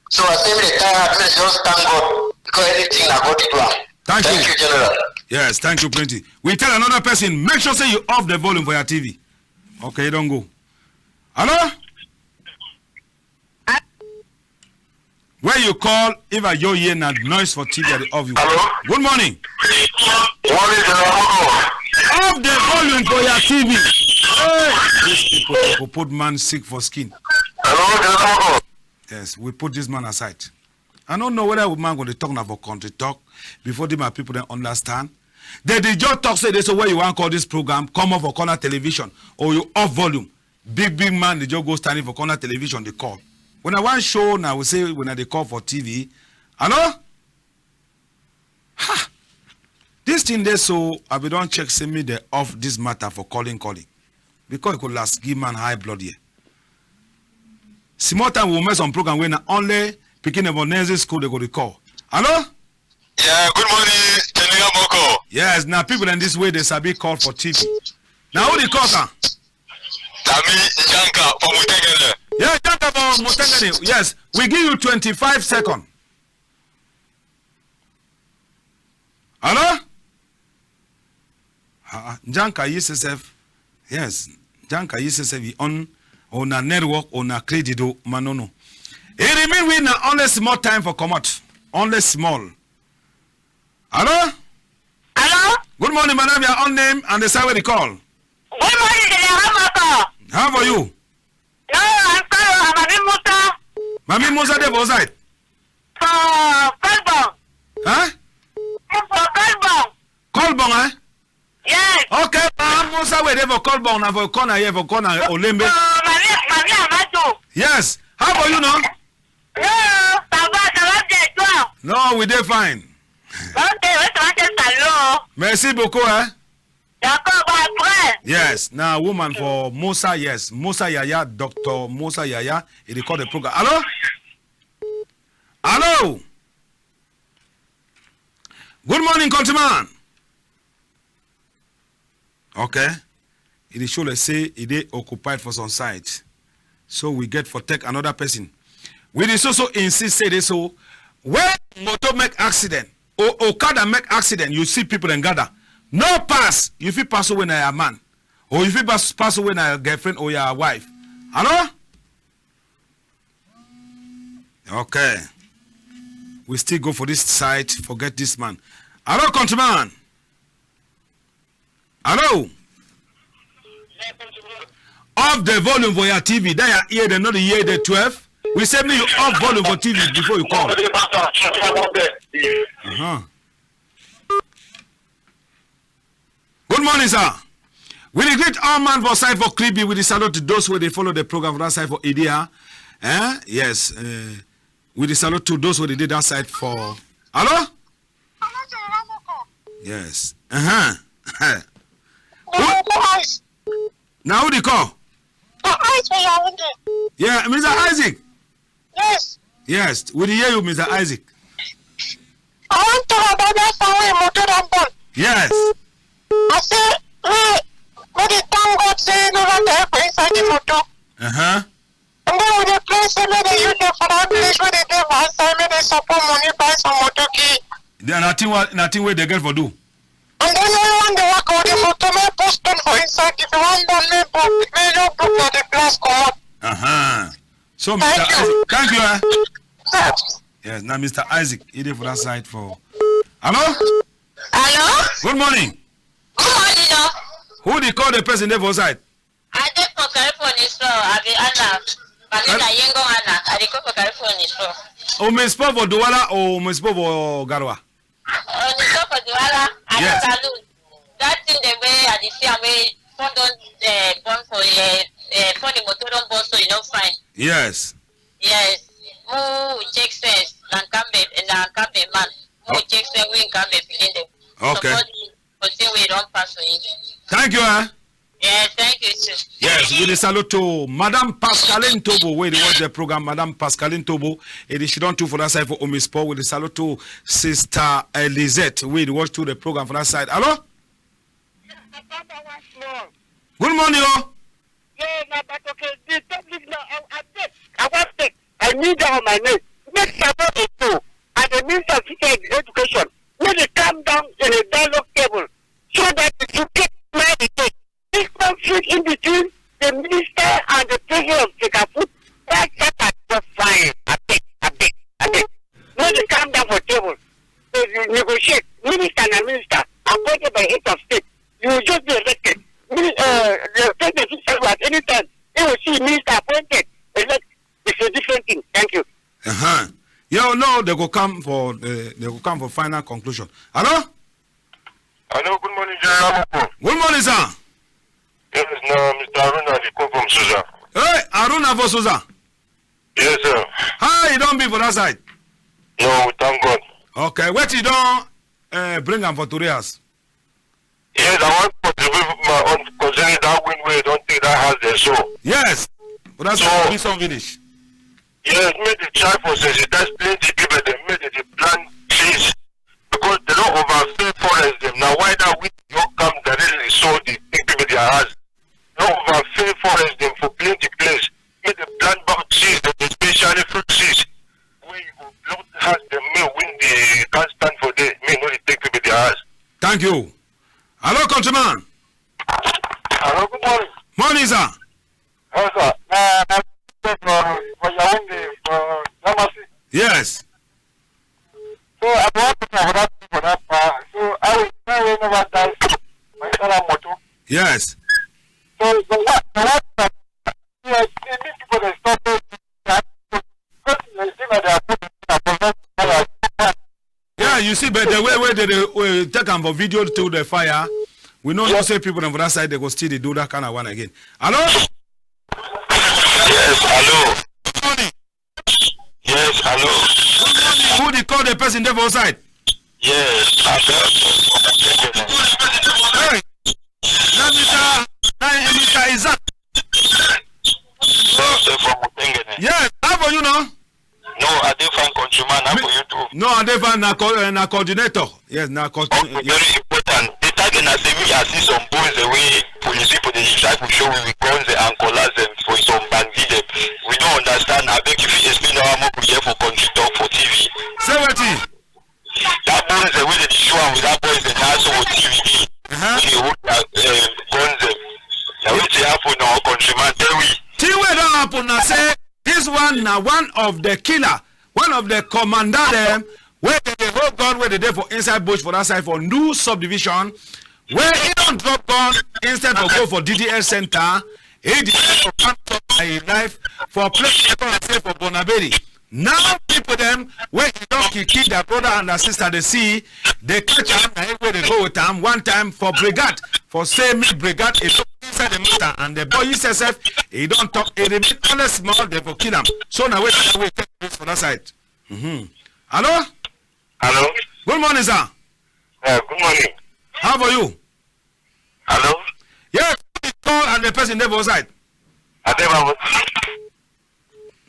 So I say the time I just thank God because anything I got it wrong. Thank you, General. Yes, thank you plenty. We tell another person, make sure say you off the volume for your TV. Okay, don't go. Hello? Where you call, if I hear you and noise for TV at the off you. Hello? Good morning. Morning, General. Off the volume for your TV. Hey, these people will put man sick for skin. Hello, General. Yes, we put this man aside. I don't know whether man going to talk about country talk before my people don't understand. They just talk say this where you want to call this program, come off for corner television or you off volume. Big man, they just go standing for corner television, they call. When I want show now, we say when they call for TV. Hello? Ha! This thing there so I be don't check send me the off this matter for calling. Because it could last give man high blood here. Small time we'll make some program when only picking about Nancy school they go to call. Hello? Yeah, good morning, General Moko. Yes, now people in this way they sabi call for TV. Now who they call sir? Njangi from Mutengene. Yeah, Njangi from Mutengene. Yes, we give you 25 seconds. Hello? Njangi yourself. Yes, Njangi yourself on a network on a credit manono. It remain we now only small time for come out. Only small. Hello? Hello? Good morning, madam. Your own name and the side where they call. Good morning, General Moko. How are you? No, I'm sorry, Mami Musa. Mami Musa de outside. For Colbong. Huh? For Colbong. Colbong, eh? Yes. Okay, Mami Musa where they for Colbong now for corner here for corner Olembe. Mami Amado. Yes. How about you now? No, Papa, No, we dey fine. Okay, hello. Merci beaucoup, eh? D'accord, après. Yes. Now, woman for Musa, yes. Musa Yaya, Dr. Musa Yaya, he record the program. Hello? Hello? Good morning, countryman. Okay. It is sure say it is occupied for some site. So we get for take another person. We is also insist say this so when motor make accident or Okada make accident, you see people and gather. No pass. You feel pass when I a man. Or you feel pass when I a girlfriend or your wife. Hello? Okay. We still go for this side. Forget this man. Hello, countryman. Hello? Off the volume for your TV. Then you hear the not hear the 12. We say me you off volume for TV before you call. Good morning, sir. We greet all man for side for Creepy. We salute to those who they follow the program for that side for Idea. Yes. We salute to those who they did that side for. Hello? Yes. Now who they call? Yeah, Mr. Isaac. Yes. Yes, we hear you, Mr. Isaac. I want to have that family motor and done. Yes. I say, we the thank God say no one there for inside the motor. And then when they play, say, may they use it for that place where they do for assignment, they support money by some nothing where they get for do. And then I want the work on the photo, me post them for inside. If you want them, me don't put for the class come. So, Mr. Isaac, thank you. Yes. Yes, now Mr. Isaac, he did for that side for. Hello? Hello? Good morning. Good morning, no? Who they call the person there for side? I did for California, so I be Anna. Balina Yengo Anna. I did for California, so. O me sport for Douala or me sport for Garwa? The top of the Wala, I Yes. salute. That thing the way I see I may fund on born for the motor on boss, so you know fine. Yes. Yes. Who check sense and Kambe man. Who check sense we can be begin them. Okay. But then we don't pass on it. Thank you. Yes, thank you too. Yes, we salute to Madame Pascaline Tobo, where they watch the program. Madame Pascaline Tobo, it is she don't do for that side for Omispo. We salute to Sister Elisette, where they watch to the program for that side. Hello? Good morning, oh. Yeah, but okay, the public now, I need that on my name. Make support it too. And the Minister of Physical Education, let it come down in a dialogue table so that it will get married. This conflict in between the minister and the president of Sikafu, that's just fine. I beg. Let it come down for table. So you negotiate, minister and minister, appointed by head of state. You will just be elected. The president at any time, they will see minister appointed. It's a different thing. Thank you. You know they go come for final conclusion. Hello? Hello, good morning, General Moko. Good morning, sir. Yes, no, Mr. Aruna, I come from Suza. Hey, Aruna for Suza. Yes, sir. Hi, you don't be for that side. No, we thank God. Okay, what you don't bring them for Turias? Yes, I want to contribute my own concerning that win where don't think that has the show. Yes, but that's So- this one finish. Yes, make the try for sensitize plenty people, they made the plant trees because they don't overfill forest them. Now, why that wind don't come directly so the big people their house? They don't overfill forest them for plenty place. Make the plant back trees, especially fruit trees, where you go block the house, the may win the can't stand for day, may not take people their house. Thank you. Hello, countryman. Hello, good morning. Morning, sir. Hello, sir. Yes. So I want to know for that part. So I will try whenever that my son Moko. Yes. So the what that yes, these people they stop it. Because they see that they are Yeah, you see, but the way they take them for video to the fire, we know no say people on that side they go still they do that kind of one again. Hello? Yes, hello. Good morning. Yes, hello. Who they call the person there for side? Yes, Hey, Mr. Isaac. Yes, how for you now? No, I didn't find countryman. How for you too? No, I never na coordinator. Yes, na coordinator. Very important. The target na say me I see some boys the way police people they try to show we guns and collars them for some bandit them. We don't understand. I beg if you explain how Moko here for country talk for TV. Say what it? That boys the way they show am with that boys the also for TV. When they hold guns them. Now we say happen now countryman tell we. See what don't happen now say this one now one of the killer, one of the commander them where they hold gun where they dey for inside bush for that side for new subdivision where he don't drop gun instead of go for DDS center. He decided to cancel my life for place say for Bonaberi. Now people them where he don't kill their brother and their sister they see they catch him and where they go with him one time for brigade for same brigade he took inside the matter and the boy himself he don't talk he remain honest small they for kill him. So now we take this for that side. Hello? Hello? Good morning, sir. Good morning. How are you? Hello? Yes, the call and the person there for side.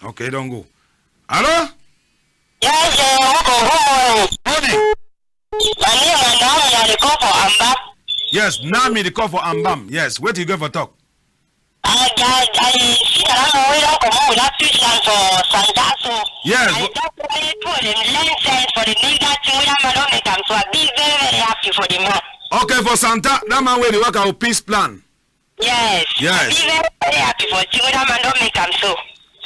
Okay, don't go. Hello? Yes, Morning. my name is Njangi, I call for Amba. Yes, now me the call for Ambam. Yes, where do you go for talk? I see around we don't come out with that fish land for Santa, so Yes. I just really put in lens sense for the nigga thing we don't make them, so I be very, very happy for the man. Okay, for Santa, that man will work our peace plan. Yes. Yes. I be very, very happy for the we don't make them so.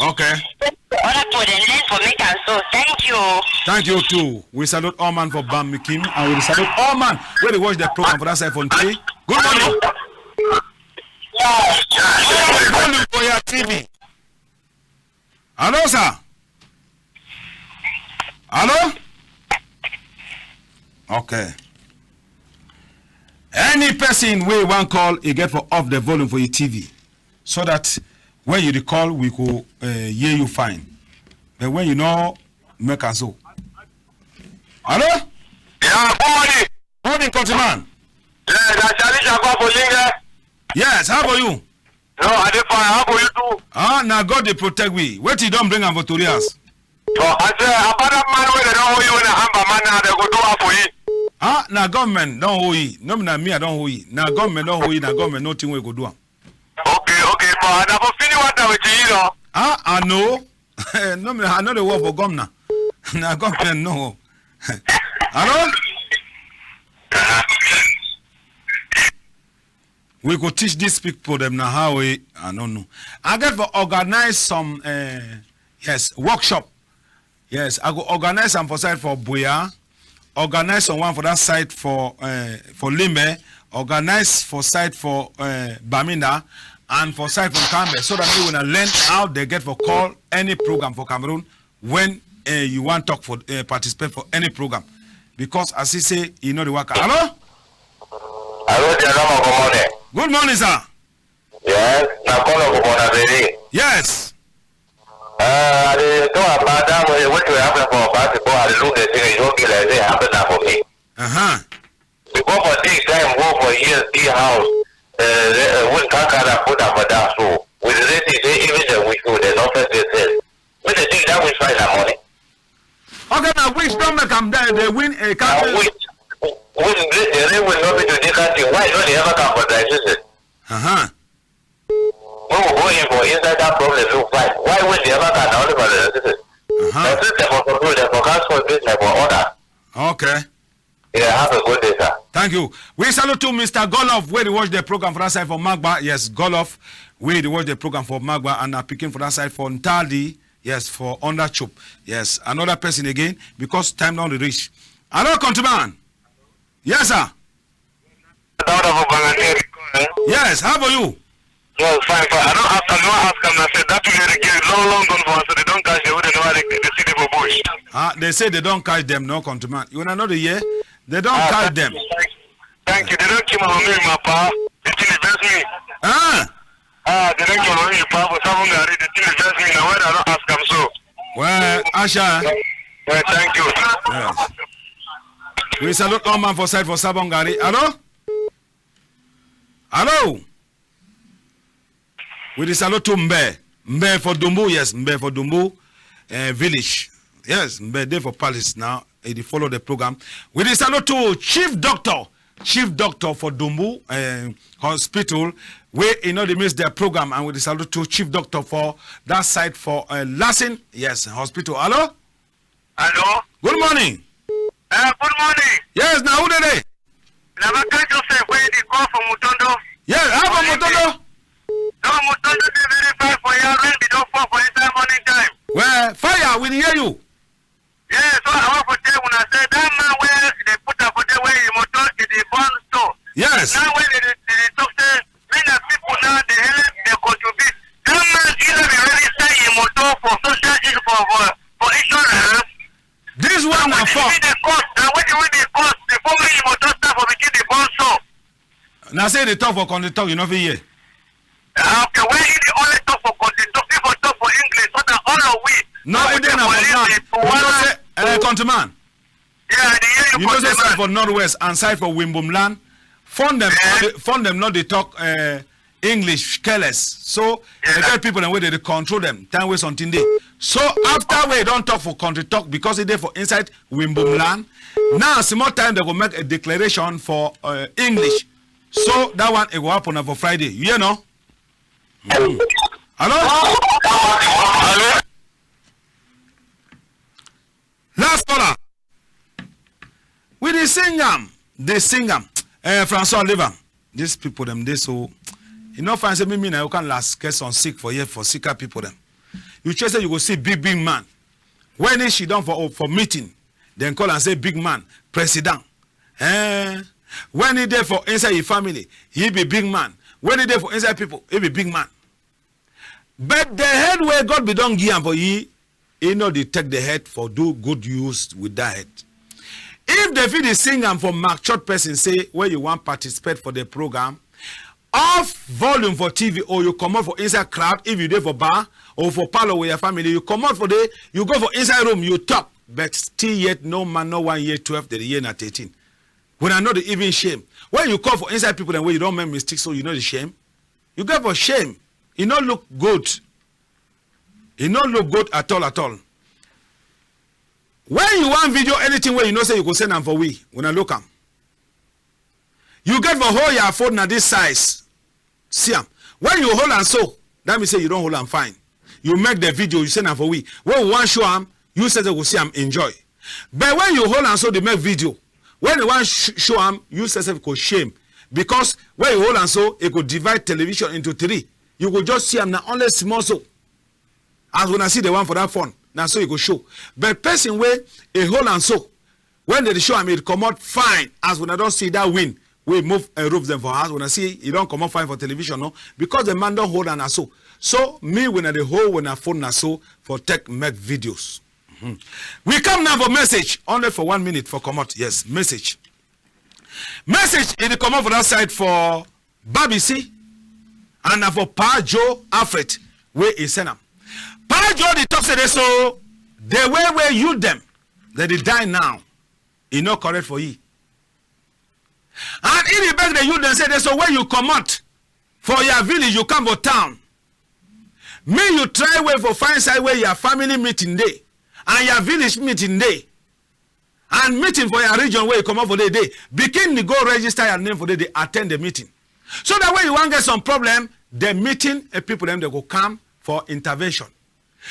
Okay. Other put in lens for make them so. Thank you. Thank you too. We salute all man for Bam Mikim, and we salute all man where they watch the program for that side on TV. Good morning. Good morning for your TV. Hello, sir. Hello? Okay. Any person we want call, you get for off the volume for your TV, so that when you recall, we could hear you fine. But when you know, make us so. Hello? Yeah, good morning. Morning, countryman. Yeah, that's Charlie Jacob Olinga. Yes, how about you? No, I did fine. How about you too? Ah, now God they protect we. Wait till you don't bring them for Torias. So I say, about that man where they don't hold you in a hamper, man, now they go do it for you. Ah, now government don't hold you. No, na me I don't hold you. Now government don't hold you. Now government nothing we go do. Okay, but I never finish what I with you, know. Ah, I know. No, I know the word for governor. Now government no. Hello? We could teach these people them now how we, I don't know. I get to organize some workshop. Yes, I go organize some for side for Buya, organize some one for that side for Limbe, organize for side for Bamina, and for side for Cambe, so that we will learn how they get for call any program for Cameroon when you want to talk for participate for any program. Because as he say, you know the worker. Hello? Hello, gentlemen, good morning. Good morning, sir. Yes, now call up on a baby. Yes. I don't about that way. What you happen for basketball? I look at things you get as they happen now for me. Because for this time, work for years, the house, when Kakara put up a dance so with the lady say even the week they don't first they said. When they think that we find that money. Okay, now which don't make them there, they win a country. When they will not be to the country, why don't they ever come for diagnosis? We will go in for inside that problem look fine. Why would they ever come out of the system? The system for control, the forecast for business for order. Okay. Yeah, have a good day, sir. Thank you. We salute to Mr. Goloff, where they watch the program for that side for Magba. Yes, Goloff, where they watch the program for Magba and are picking for that side for Ntali. Yes, for Under Chup. Yes, another person again, because time down the reach. Hello, countryman. Yes, sir. Yes, how about you? Yes, fine, but I don't ask them. I said that will get long gone for us, so they don't catch them. They know the city for bush. They say they don't catch them, no, countryman. You wanna know the year? They don't catch them. Thank you. They don't keep on me, my pa. They still invest me. They don't keep on me, pa. For someone that they still invest me. Now, why I don't ask them so? Well, Asha. Well, thank you. Yes. We salute all man for side for Sabongari. Hello? Hello? We salute to Mbe. Mbe for Dumbu, yes, Mbe for Dumbu village. Yes, Mbe there for Palace now. They follow the program. We salute to Chief Doctor for Dumbu Hospital. We they miss their program, and we salute to Chief Doctor for that side for Lassen, yes, hospital. Hello? Hello? Good morning. Good morning. Yes, now who did they? Never catch yourself where they call from Mutondo. Yes, how about Mutondo? No, Mutondo is very fine for your rain. They don't fall for inside morning time. Well, fire, we hear you. Yeah, so I want to tell when I said that man where they put up for the way in Mutondo is the one store. Yes. Now when they talk to many people now, they help, they contribute. That man either be ready to stay in Mutondo for social issue for insurance. This one will fall. What do we cost before we Mutondo start for begin the bond store? Now say they talk for country talk, you know for here. Okay, where is the only talk for country talk? People talk for English, so that all of we. No, it didn't have countryman. Yeah, you know say side for Northwest and side for Wimbumland. Fund them not they talk English careless. So they get people and where they control them. Time waste something day. So after we don't talk for country talk because it there for inside Wimbumland. Now some more time they go make a declaration for English. So that one it will happen for Friday. You know? Hello? Last caller. We they sing them. Francois Oliver. These people them they so you know fancy me now you can last case on sick for here for sicker people them. You just say you go see big man. When is she done for meeting? Then call and say big man, president. When he there for inside your family, he be big man. When he there for inside people, he be big man. But the head where God be done give for he know they take the head for do good use with that head. If the video sing and for matured person say where you want participate for the program, off volume for TV or you come out for inside crowd if you there for bar or for parlor with your family, you come out for the you go for inside room, you talk, but still yet no man, no 1 year 12, the year not 18. When I know the even shame. When you call for inside people and when you don't make mistakes, so you know the shame. You go for shame. It not look good. It not look good at all. When you want video anything where you know say you go send them for we when I look am. You get for hold your phone at this size. See am. When you hold and so, that means say you don't hold and fine. You make the video, you send them for we. When we want show am, you say they will see am enjoy. But when you hold and so they make video. When you want show am, you say they go shame. Because when you hold and so, it could divide television into 3. You could just see am now only small so. As when I see the one for that phone. Now so you go show. But person where a hole and so when they show him it come out fine. As when I don't see that win, we move and roof them for us. When I see it don't come out fine for television, no, because the man don't hold and so. So me when I the whole when I phone and so for tech make videos. We come now for message only for 1 minute for come out. Yes, message. Message in the come out for that side for Babi C and for Pa Joe Alfred where is send them. Pa Joe the talk say they so the way where you them that they die now is not correct for you. And in the back the you them say they so when you come out for your village you come for town. Me you try way for find side where your family meeting day and your village meeting day and meeting for your region where you come out for the day. Begin to go register your name for the day, attend the meeting. So that when you want to get some problem, the meeting people them they go come for intervention.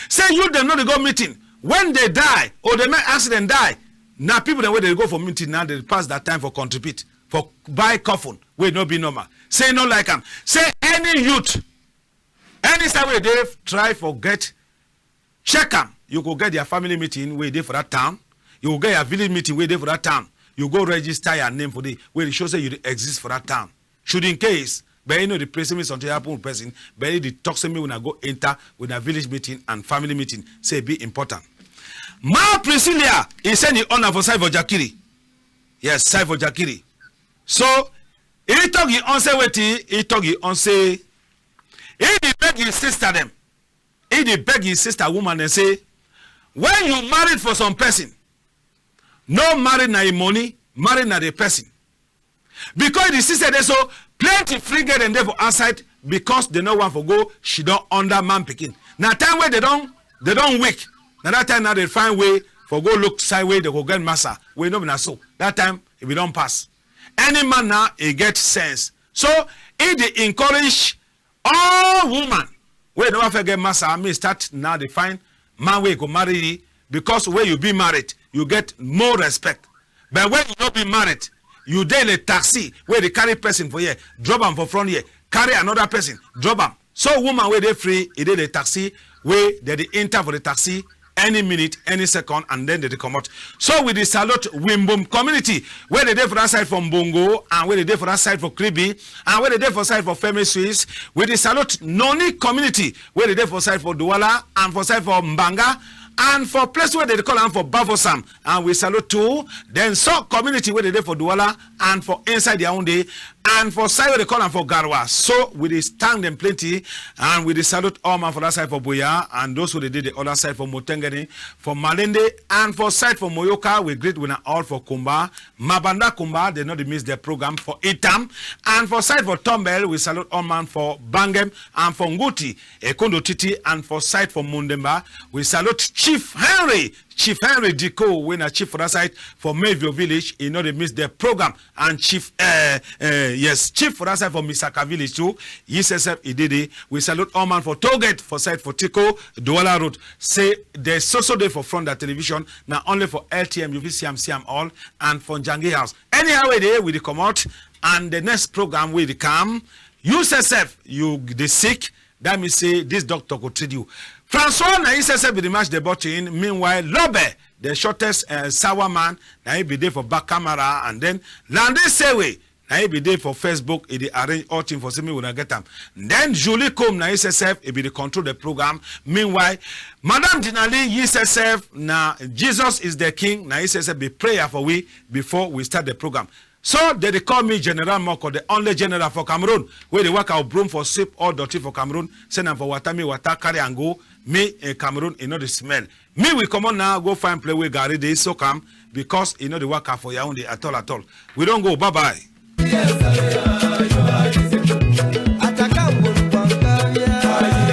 Say you them not they go meeting. When they die or they make accident die, now people them where they go for meeting now they pass that time for contribute for buy coffin where no be normal. Say no like them. Say any youth, any side where they try for get check them. You go get your family meeting where they for that town. You go get your village meeting where they for that town. You go register your name for the where it shows that you exist for that town. Should in case. But you know the person is something happen person. But the talk to me when I go enter with a village meeting and family meeting. Say be important. Ma Priscilla is sending honor for side for Jakiri. Yes, side for Jakiri. So he talk he on say what he talk he on say he beg his sister them. He beg his sister woman and say when you married for some person, no married na money, married na the person. Because the sister they so plenty free get and there for outside because they no want for go she don't under man picking. Now time where they don't weak. Now that time now they find way for go look sideways they go get massa. We know na so. That time if we don't pass. Any man now he get sense. So if they encourage all women where never forget massa may start now they find man way go marry because when you be married you get more respect. But when you not be married you daily taxi where they carry person for here, drop them for front here, carry another person, drop them. So woman where they free, it the taxi where they enter for the taxi any minute, any second, and then they come out. So with the salute Wimbum community, where they for that side from Bongo, and where they for that side for Kribi, and where they for side for Femi Swiss, with the salute Noni community, where they for side for Douala, and for side for Mbanga, and for place where they call them for Bafosam, and we salute too. Then so community where they do for Douala, and for inside their own day, and for side where they call them for Garwa. So we dey stand them plenty, and we dey salute all man for that side for Boya, and those who they did the other side for Motengani, for Malende, and for side for Moyoka. We greet winner all for Kumba, Mabanda Kumba. They not miss their program for Itam, and for side for Tombel. We salute all man for Bangem, and for Nguti, Ekondo Titi, and for side for Mundemba. We salute Chief Henry Chief Henry Diko, when a chief for that side for Mayville Village, you know they miss the program. And Chief, Chief for that side for Misaka Village too. USSF Ididi. We salute all man for Toget for side for Tico, Douala Road. Say there's social day for front that television. Now only for LTM, you will see them all, and for Njangi House. Anyhow, we come out, and the next program will come. USSF, you the sick. That means say this doctor could treat you. Francois na USSF be the match the button. Meanwhile, Lobe, the shortest sour man, na he be there for back camera, and then Landy Sewe, na he be there for Facebook. He arrange all things for see me when I get them. Then Julie Combe na USSF, he be the control the program. Meanwhile, Madame Dinali USSF na Jesus is the King na USSF be prayer for we before we start the program. So they call me General Moko, the only general for Cameroon, where they work out broom for sweep all dirty for Cameroon, send them for water, carry and go. Me in Cameroon, you know the smell. Me we come on now, go find play with Gary, they so come, because you know the worker for your own day at all. We don't go, bye-bye.